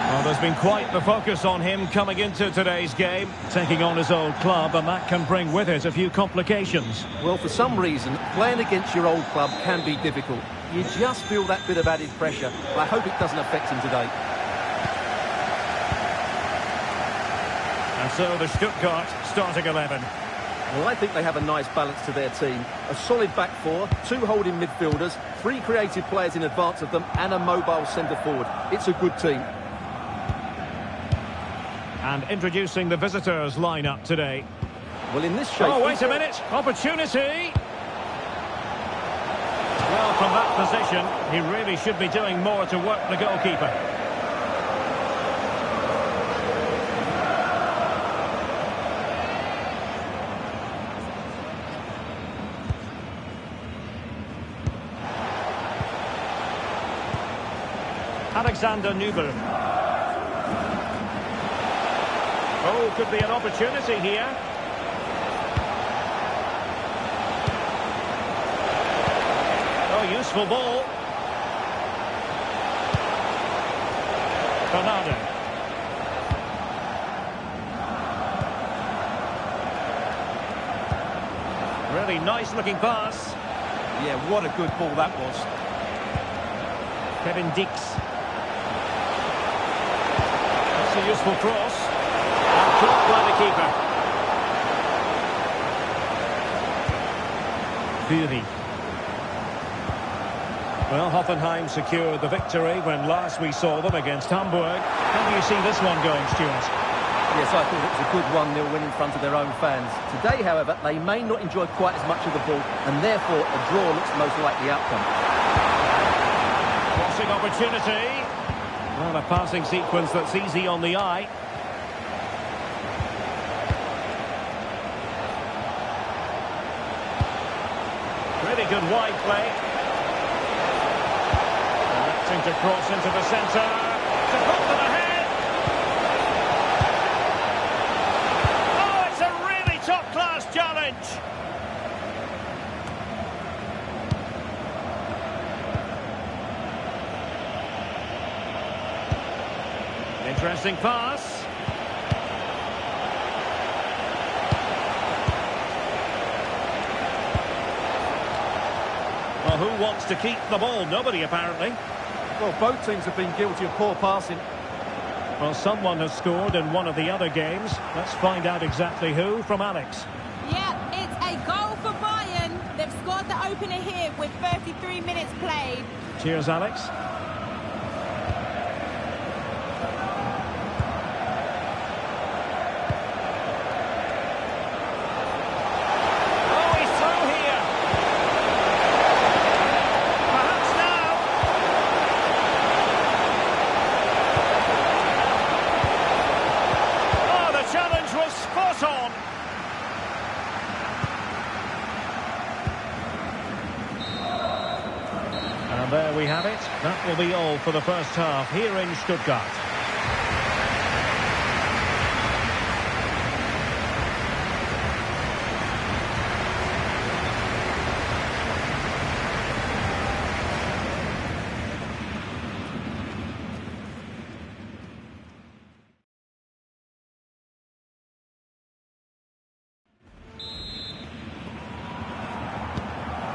Well, there's been quite the focus on him coming into today's game, taking on his old club, and that can bring with it a few complications. Well, for some reason, playing against your old club can be difficult. You just feel that bit of added pressure. I hope it doesn't affect him today. And so the Stuttgart starting 11. Well, I think they have a nice balance to their team. A solid back four, 2 holding midfielders, 3 creative players in advance of them, and a mobile centre-forward. It's a good team. And introducing the visitors' lineup today. Well, in this shape... Oh, wait a minute. Opportunity. Well, from that position, he really should be doing more to work the goalkeeper. Alexander Nubel. Oh, could be an opportunity here. Oh, useful ball. Bernardo. Really nice looking pass. Yeah, what a good ball that was. Kevin Dix. That's a useful cross. And caught by the keeper. Fury. Well, Hoffenheim secured the victory when last we saw them against Hamburg. How do you see this one going, Stuart? Yes, I thought it was a good 1-0 win in front of their own fans. Today, however, they may not enjoy quite as much of the ball, and therefore a draw looks the most likely outcome. Crossing opportunity. Well, a passing sequence that's easy on the eye. Really good wide play. Electing to cross into the centre. To put them ahead. Oh, it's a really top-class challenge. Interesting pass. Well, who wants to keep the ball? Nobody, apparently. Well, both teams have been guilty of poor passing. Well, someone has scored in one of the other games. Let's find out exactly who from Alex. Yeah, it's a goal for Bayern. They've scored the opener here with 33 minutes played. Cheers, Alex. And there we have it. That will be all for the first half here in Stuttgart.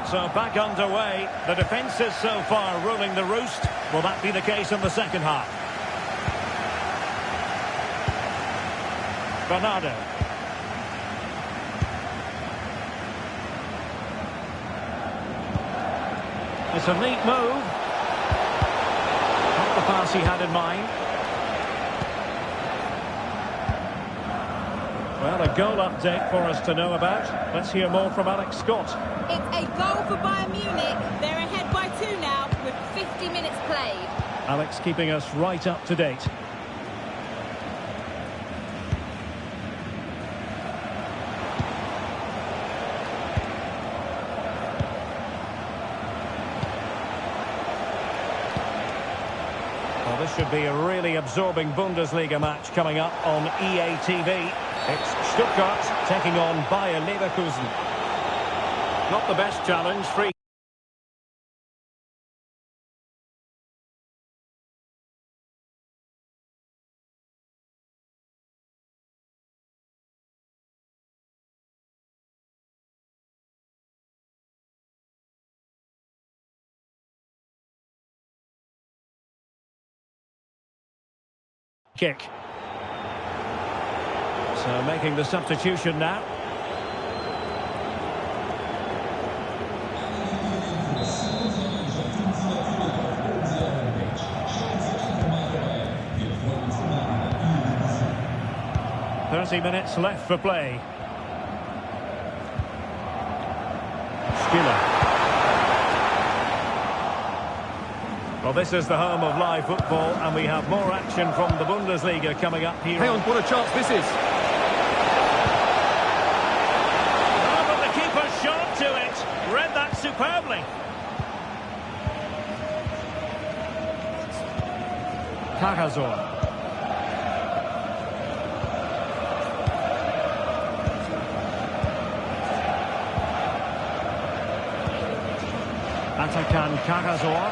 So back underway. The defence is so far ruling the roost. Will that be the case in the second half? Bernardo. It's a neat move. Not the pass he had in mind. Well, a goal update for us to know about. Let's hear more from Alex Scott. It's a goal for Bayern Munich. They're ahead by 2 now with 50 minutes played. Alex keeping us right up to date. Well, this should be a really absorbing Bundesliga match coming up on EA TV. It's Stuttgart taking on Bayer Leverkusen. Not the best challenge, free. Kick. So making the substitution now. Minutes left for play. Skiller. Well, this is the home of live football, and we have more action from the Bundesliga coming up here. Hang on, what a chance this is. Oh, but the keeper shot to it. Read that superbly. Karasor. Atakan Karasor.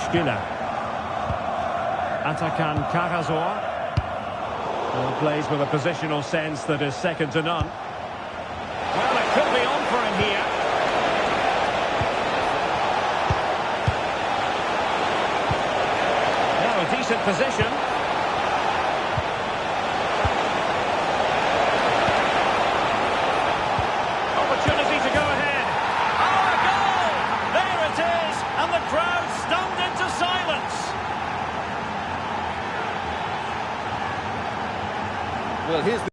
Skiller. Atakan Karasor. Well, plays with a positional sense that is second to none. Well, it could be on for him here. Now a decent position. Well, here's the...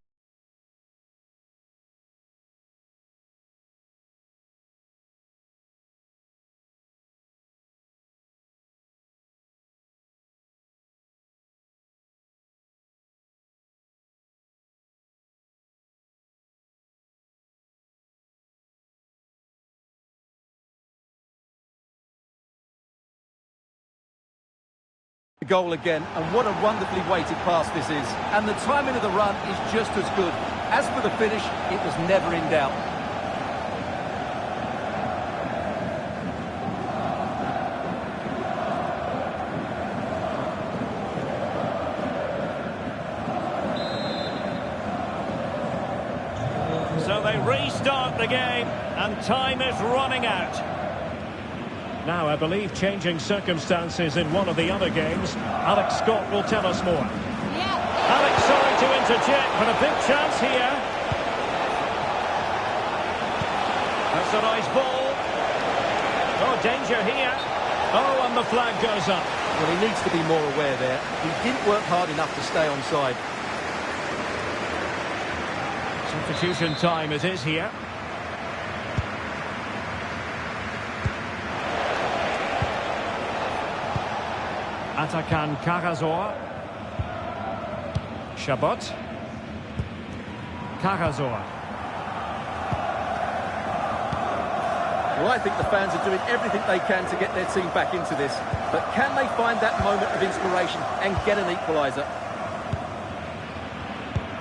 goal again, and what a wonderfully weighted pass this is, and the timing of the run is just as good. As for the finish, it was never in doubt. So they restart the game, and time is running out. Now, I believe changing circumstances in one of the other games. Alex Scott will tell us more. Yeah. Alex, sorry to interject, but a big chance here. That's a nice ball. Oh, danger here. Oh, and the flag goes up. Well, he needs to be more aware there. He didn't work hard enough to stay onside. Substitution time it is here. Atakan Karasor. Chabot. Karasor. Well, I think the fans are doing everything they can to get their team back into this. But can they find that moment of inspiration and get an equaliser?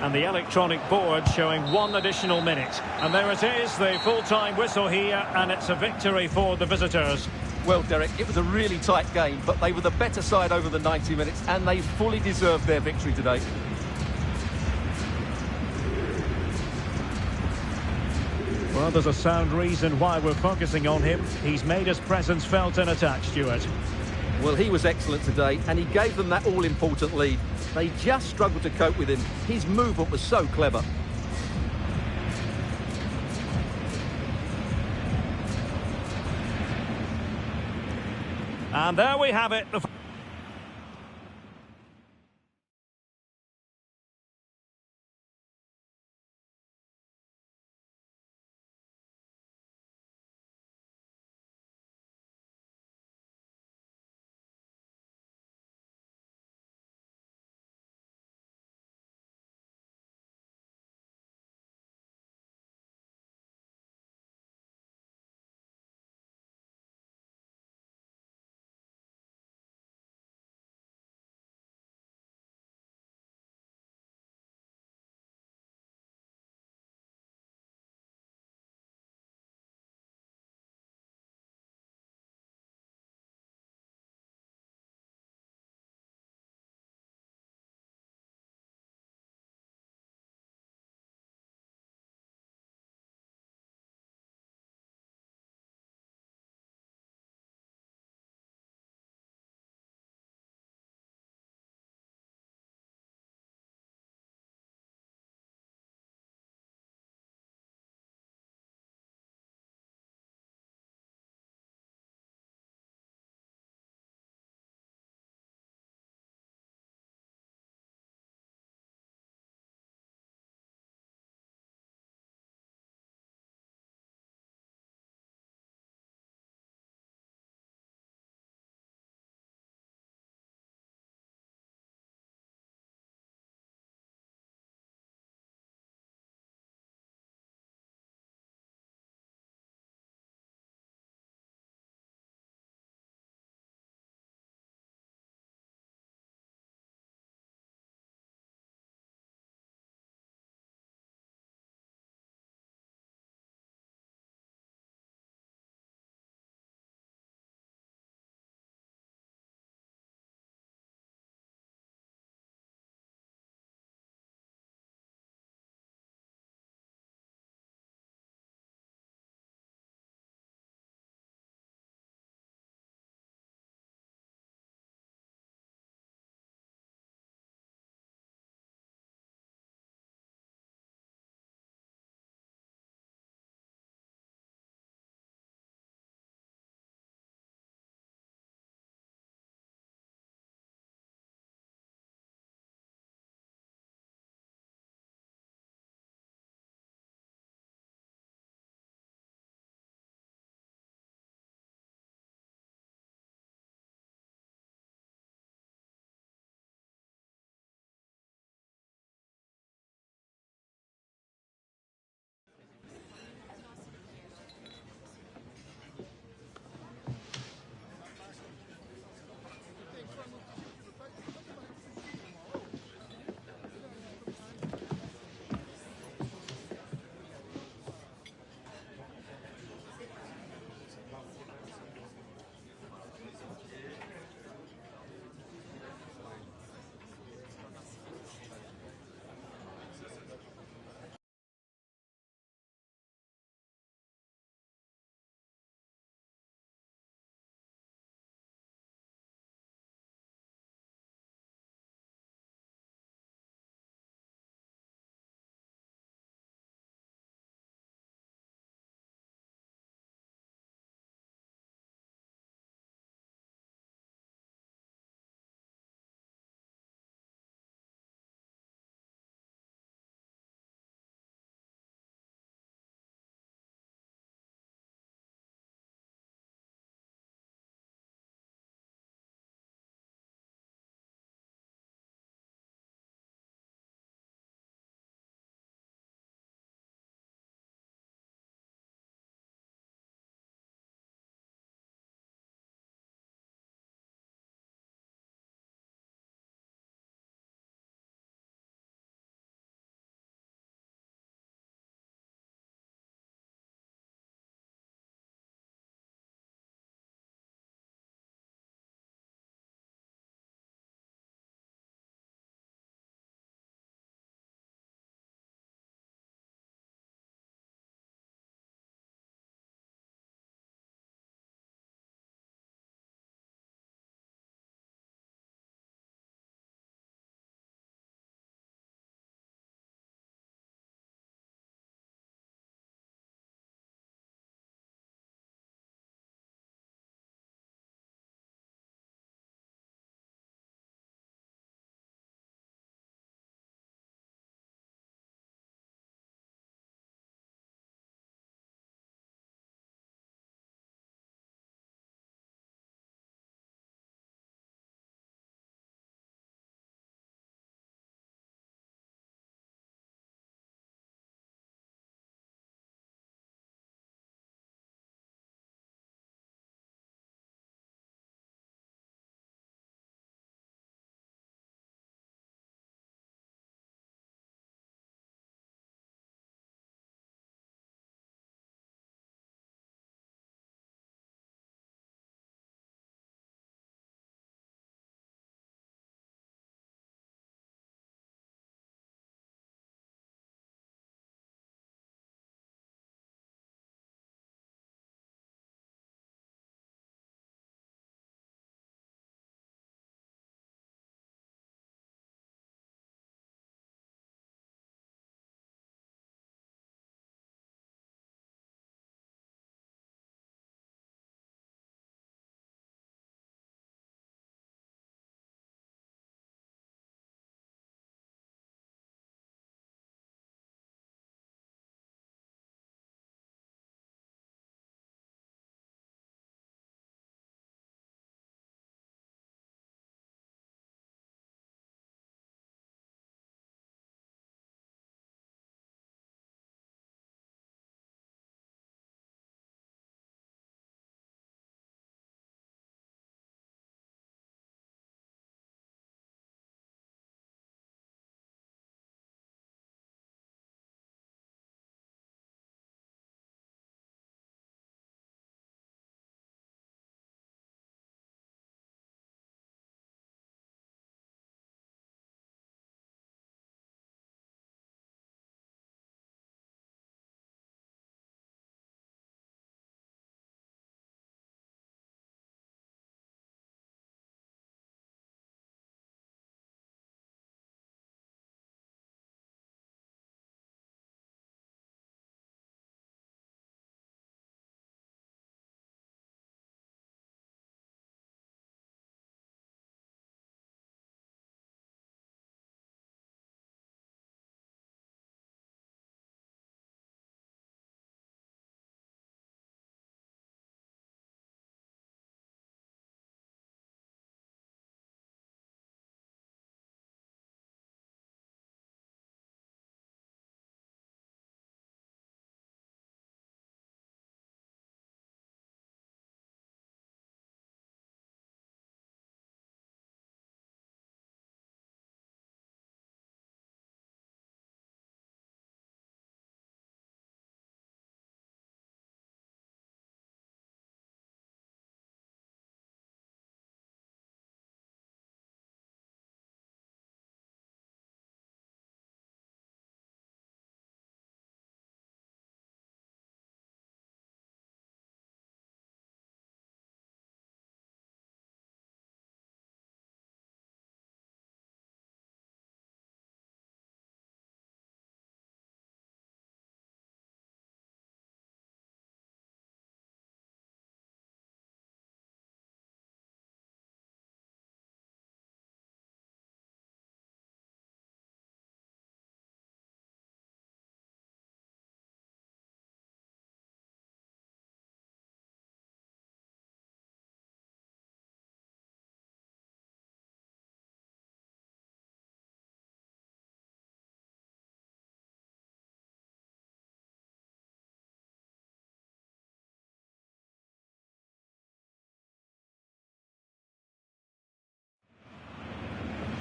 And the electronic board showing 1 additional minute. And there it is, the full-time whistle here, and it's a victory for the visitors. Well, Derek, it was a really tight game, but they were the better side over the 90 minutes, and they fully deserved their victory today. Well, there's a sound reason why we're focusing on him. He's made his presence felt in attack, Stuart. Well, he was excellent today, and he gave them that all-important lead. They just struggled to cope with him. His movement was so clever. And there we have it.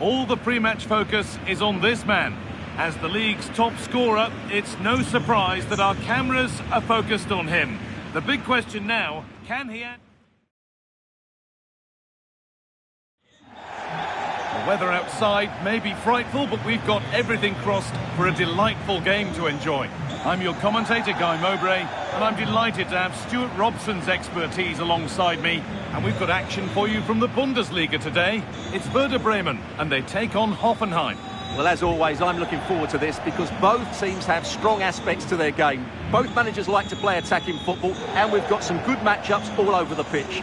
All the pre-match focus is on this man. As the league's top scorer, it's no surprise that our cameras are focused on him. The big question now, can he... The weather outside may be frightful, but we've got everything crossed for a delightful game to enjoy. I'm your commentator, Guy Mowbray, and I'm delighted to have Stuart Robson's expertise alongside me. And we've got action for you from the Bundesliga today. It's Werder Bremen, and they take on Hoffenheim. Well, as always, I'm looking forward to this because both teams have strong aspects to their game. Both managers like to play attacking football, and we've got some good matchups all over the pitch.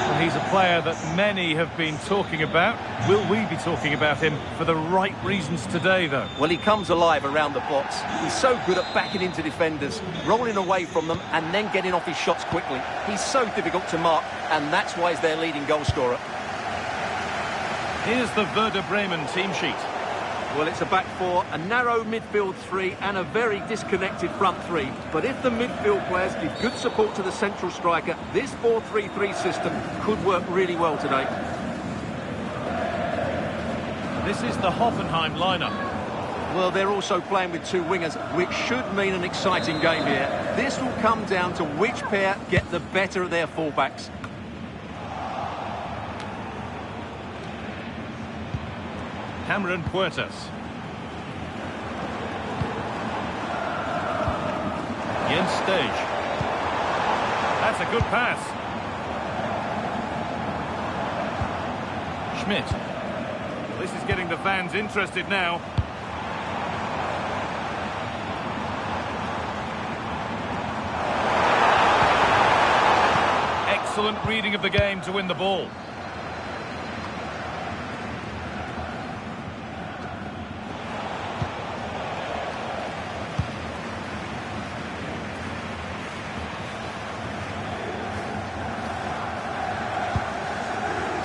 Well, he's a player that many have been talking about. Will we be talking about him for the right reasons today, though? Well, he comes alive around the box. He's so good at backing into defenders, rolling away from them, and then getting off his shots quickly. He's so difficult to mark, and that's why he's their leading goal scorer. Here's the Werder Bremen team sheet. Well, it's a back four, a narrow midfield three, and a very disconnected front three. But if the midfield players give good support to the central striker, this 4-3-3 system could work really well today. This is the Hoffenheim lineup. Well, they're also playing with two wingers, which should mean an exciting game here. This will come down to which pair get the better of their fullbacks. Cameron Puertas. Jens Stage. That's a good pass. Schmidt. Well, this is getting the fans interested now. Excellent reading of the game to win the ball.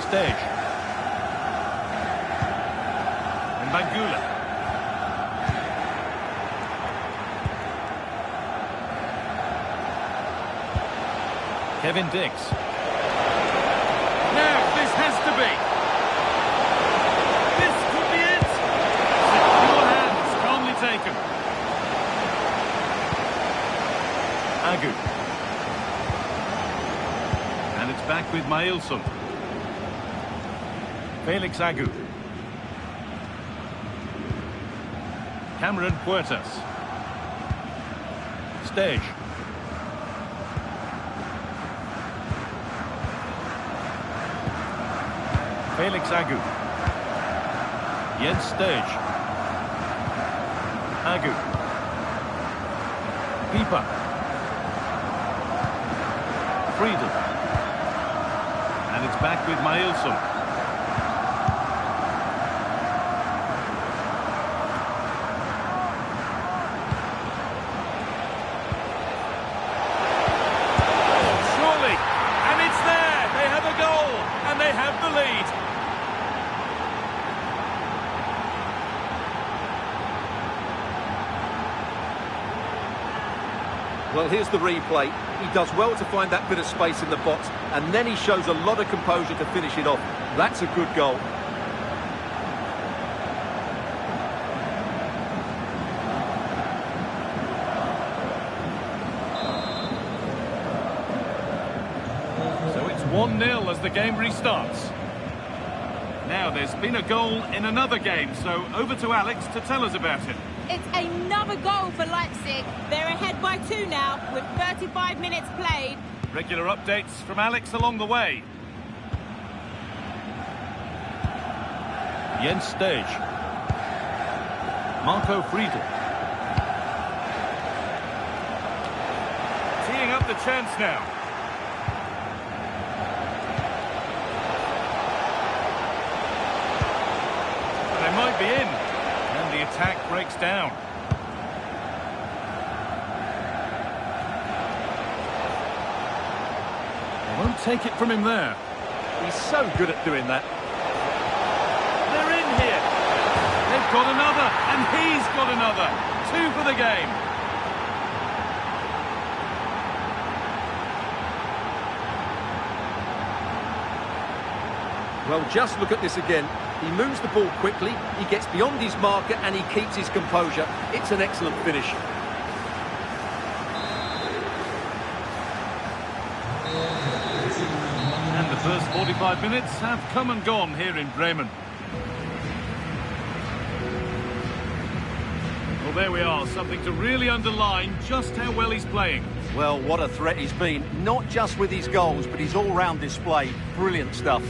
Stage. And Bangula. Kevin Dix. Now, this has to be. This could be it. Secure hands, calmly taken. Agu. And it's back with Mailson. Felix Agu. Cameron Puertas. Stage. Felix Agu. Jens Stage. Agu. Pieper. Friedel. And it's back with Mailson. Well, here's the replay. He does well to find that bit of space in the box, and then he shows a lot of composure to finish it off. That's a good goal. So it's 1-0 as the game restarts. Now, there's been a goal in another game, so over to Alex to tell us about it. It's another goal for Leipzig. They're ahead by 2 now, with 35 minutes played. Regular updates from Alex along the way. Jens Stage. Marco Friedel. Teeing up the chance now. They might be in. And the attack breaks down. They won't take it from him there. He's so good at doing that. They're in here. They've got another, and he's got another. 2 for the game. Well, just look at this again. He moves the ball quickly, he gets beyond his marker and he keeps his composure. It's an excellent finish. And the first 45 minutes have come and gone here in Bremen. Well, there we are, something to really underline just how well he's playing. Well, what a threat he's been, not just with his goals, but his all-round display. Brilliant stuff.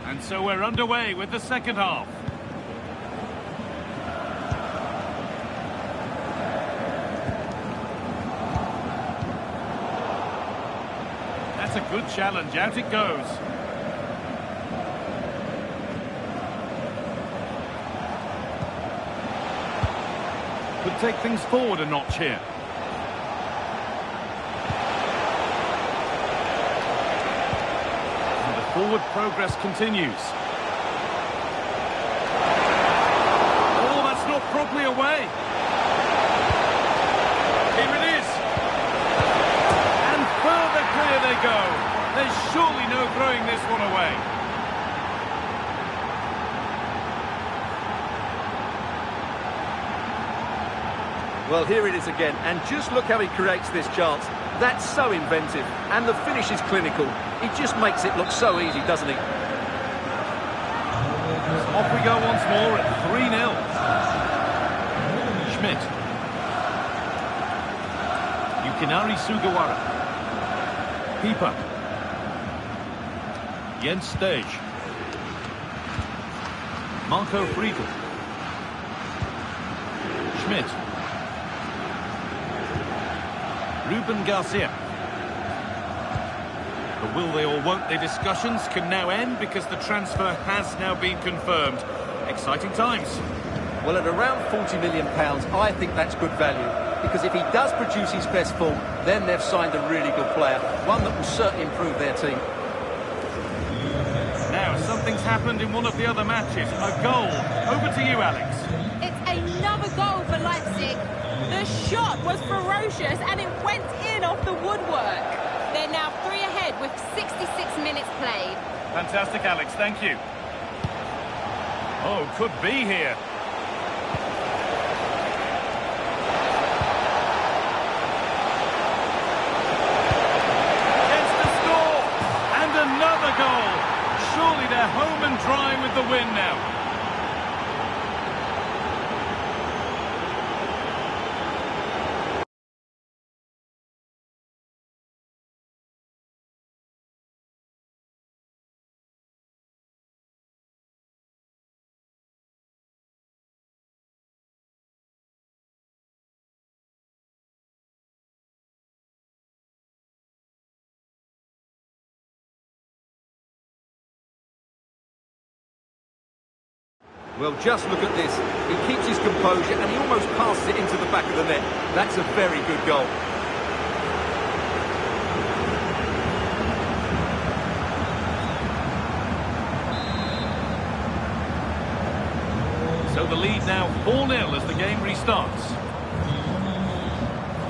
And so we're underway with the second half. That's a good challenge. Out it goes. Could take things forward a notch here. Forward progress continues. Oh, that's not properly away. Here it is. And further clear they go. There's surely no throwing this one away. Well, here it is again, and just look how he creates this chance. That's so inventive, and the finish is clinical. He just makes it look so easy, doesn't he? Off we go once more at 3-0. Schmidt. Yukinari Sugawara. Pieper. Jens Stage. Marco Friedl. Schmidt. Ruben Garcia. The will they or won't they discussions can now end because the transfer has now been confirmed. Exciting times. Well, at around £40 million, I think that's good value. Because if he does produce his best form, then they've signed a really good player. One that will certainly improve their team. Now, something's happened in one of the other matches. A goal. Over to you, Alex. It's another goal for Leipzig. The shot was ferocious and it went in off the woodwork. They're now 3 ahead with 66 minutes played. Fantastic, Alex. Thank you. Oh, could be here. Gets to score. And another goal. Surely they're home and dry with the win now. Well, just look at this. He keeps his composure and he almost passes it into the back of the net. That's a very good goal. So the lead now 4-0 as the game restarts.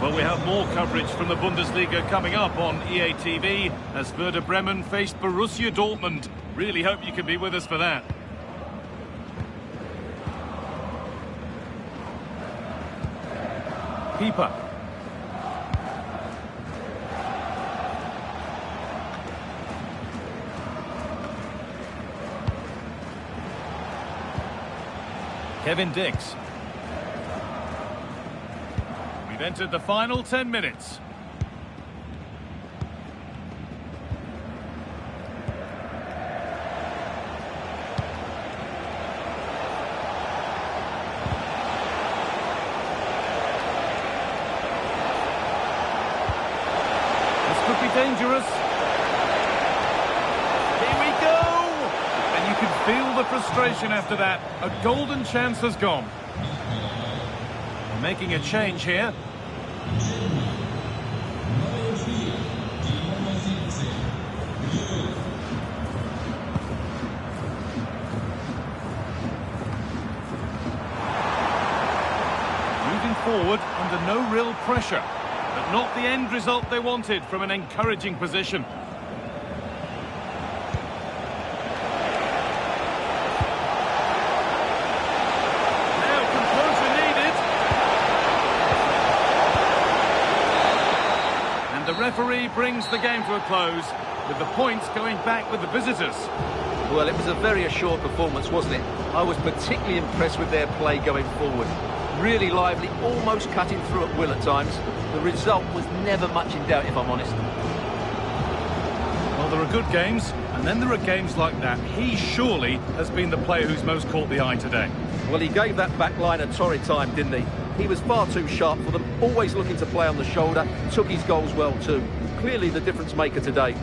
Well, we have more coverage from the Bundesliga coming up on EA TV as Werder Bremen faced Borussia Dortmund. Really hope you can be with us for that. Pieper. Kevin Dix. We've entered the final 10 minutes. This could be dangerous. Here we go! the frustration after that. A golden chance has gone. Making a change here. Moving forward under no real pressure, but not the end result they wanted from an encouraging position. The referee brings the game to a close, with the points going back with the visitors. Well, it was a very assured performance, wasn't it? I was particularly impressed with their play going forward. Really lively, almost cutting through at will at times. The result was never much in doubt, if I'm honest. Well, there are good games, and then there are games like that. He surely has been the player who's most caught the eye today. Well, he gave that back line a torrid time, didn't he? He was far too sharp for them, always looking to play on the shoulder, took his goals well too. Clearly the difference maker today.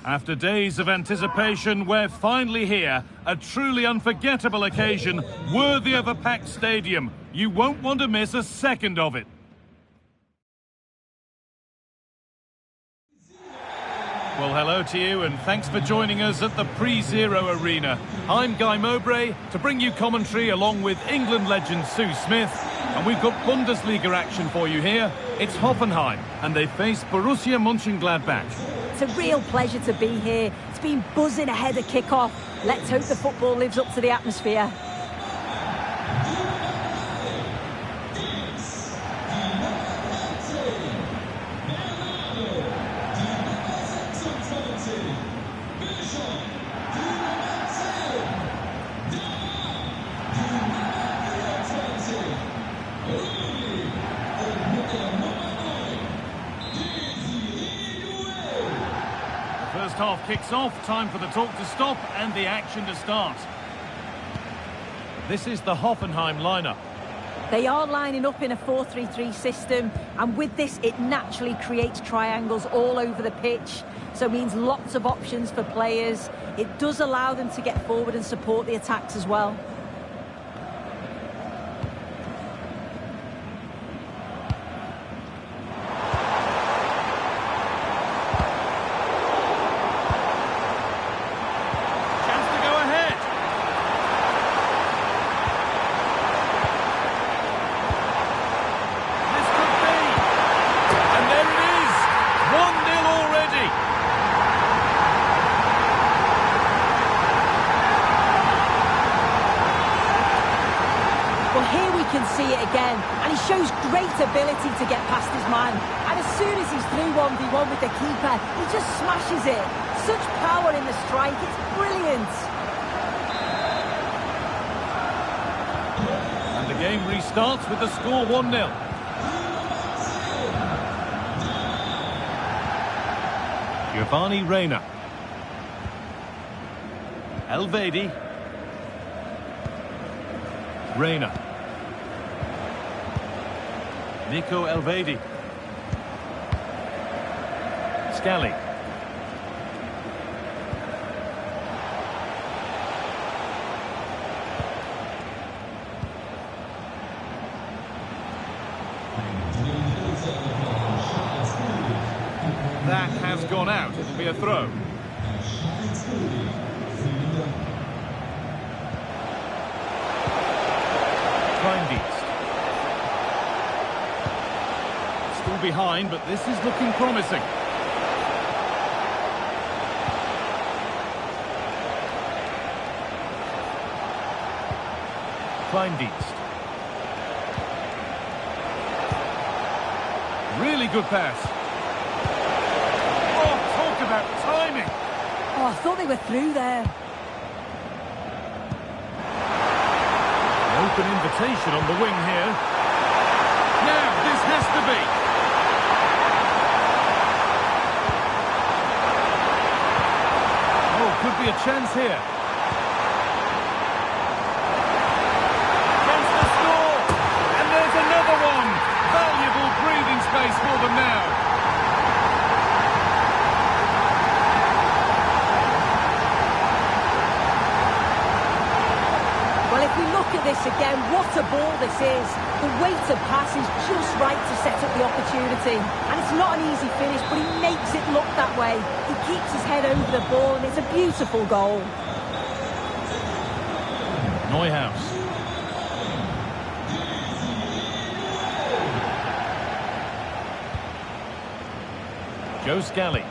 After days of anticipation, we're finally here. A truly unforgettable occasion, worthy of a packed stadium. You won't want to miss a second of it. Well, hello to you, and thanks for joining us at the Pre-Zero Arena. I'm Guy Mowbray, to bring you commentary along with England legend Sue Smith. And we've got Bundesliga action for you here. It's Hoffenheim, and they face Borussia Mönchengladbach. It's a real pleasure to be here. It's been buzzing ahead of kick-off. Let's hope the football lives up to the atmosphere. First half kicks off, time for the talk to stop and the action to start. This is the Hoffenheim lineup. They are lining up in a 4-3-3 system, and with this it naturally creates triangles all over the pitch, so it means lots of options for players. It does allow them to get forward and support the attacks as well. See it again, and he shows great ability to get past his man, and as soon as he's through 1v1 with the keeper, he just smashes it. Such power in the strike, it's brilliant. And the game restarts with the score 1-0. Giovanni Reina. Elvedi. Reina. Nico Elvedi. Scally. That has gone out. It'll be a throw. Still behind, but this is looking promising. Kleindienst. Really good pass. Oh, talk about timing. Oh, I thought they were through there. An open invitation on the wing here. Now, this has to be. Oh, could be a chance here. Chance to score. And there's another one. Valuable breathing space for them now. Well, if we look at this again, what a ball this is. The weight of pass is just right to set up the opportunity. And it's not an easy finish, but he makes it look that way. He keeps his head over the ball, and it's a beautiful goal. Neuhaus. Joe Scally.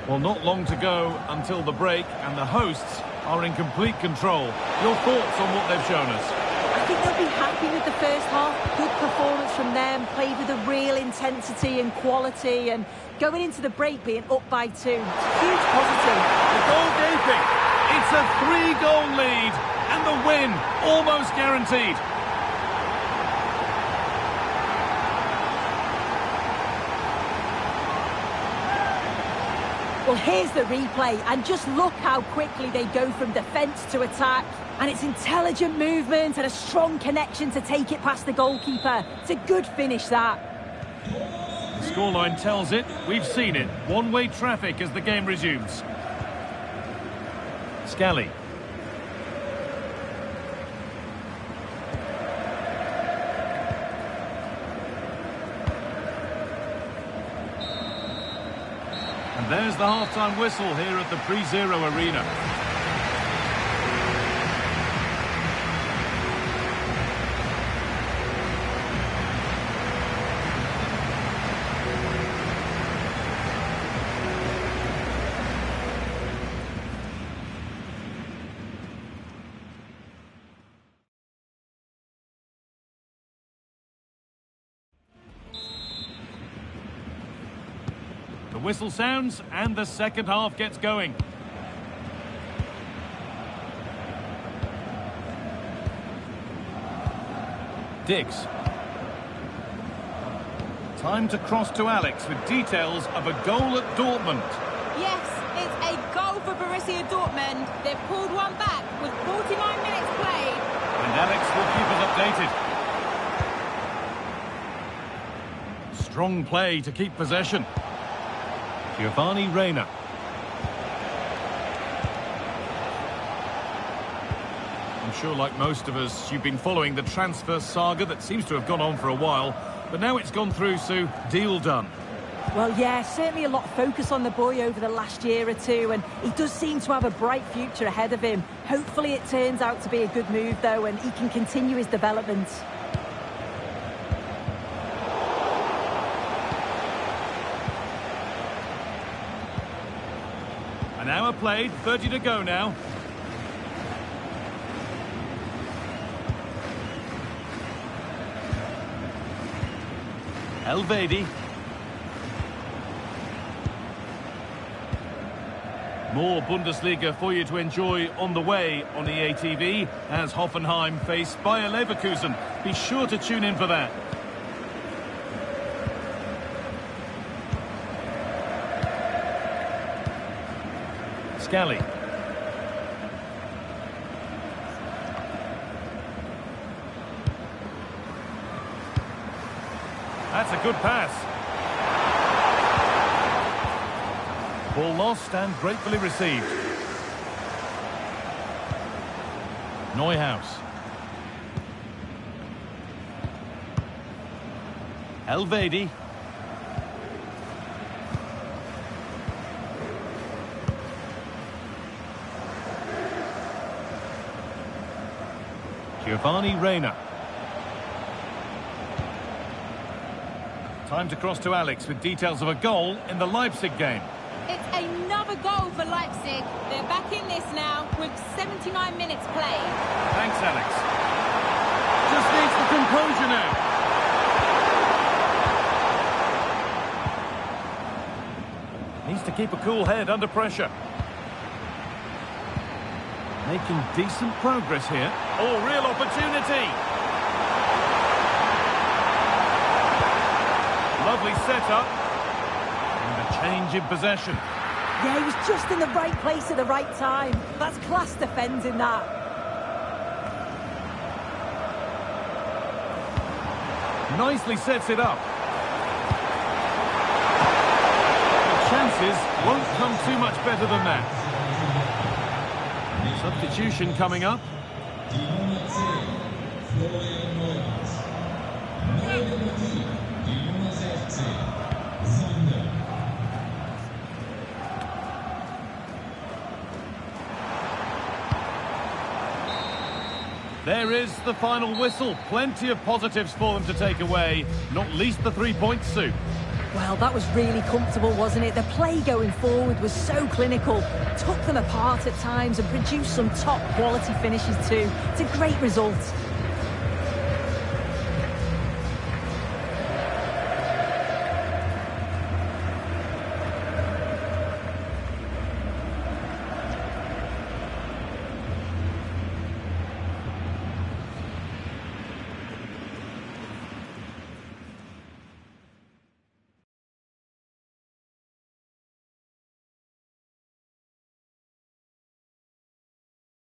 Well, not long to go until the break, and the hosts are in complete control. Your thoughts on what they've shown us? I think they'll be happy with the first half. Good performance from them, played with a real intensity and quality, and going into the break being up by 2. It's a huge positive. The goal gaping. It's a 3-goal lead, and the win almost guaranteed. Well, here's the replay, and just look how quickly they go from defence to attack. And it's intelligent movement and a strong connection to take it past the goalkeeper. It's a good finish, that. The scoreline tells it. We've seen it. One-way traffic as the game resumes. Scally. And there's the half-time whistle here at the Pre-Zero Arena. The whistle sounds and the second half gets going. Diggs. Time to cross to Alex with details of a goal at Dortmund. Yes, it's a goal for Borussia Dortmund. They've pulled one back with 49 minutes played. And Alex will keep us updated. Strong play to keep possession. Giovanni Reina. I'm sure, like most of us, you've been following the transfer saga that seems to have gone on for a while. But now it's gone through, Sue. Deal done. Well, yeah, certainly a lot of focus on the boy over the last year or two, and he does seem to have a bright future ahead of him. Hopefully it turns out to be a good move, though, and he can continue his development. An hour played, 30 to go now. Elvedi. More Bundesliga for you to enjoy on the way on EA TV as Hoffenheim face Bayer Leverkusen. Be sure to tune in for that. Scally. That's a good pass. Ball lost and gratefully received. Neuhaus. Elvedi. Giovanni Reina. Time to cross to Alex with details of a goal in the Leipzig game. It's another goal for Leipzig. They're back in this now with 79 minutes played. Thanks, Alex. Just needs the composure now. Needs to keep a cool head under pressure. Making decent progress here. Oh, real opportunity. Lovely setup. And a change in possession. Yeah, he was just in the right place at the right time. That's class defending, that. Nicely sets it up. The chances won't come too much better than that. Substitution coming up. There is the final whistle. Plenty of positives for them to take away, not least the 3 points, Sue. Well, that was really comfortable, wasn't it? The play going forward was so clinical, took them apart at times and produced some top quality finishes too. It's a great result.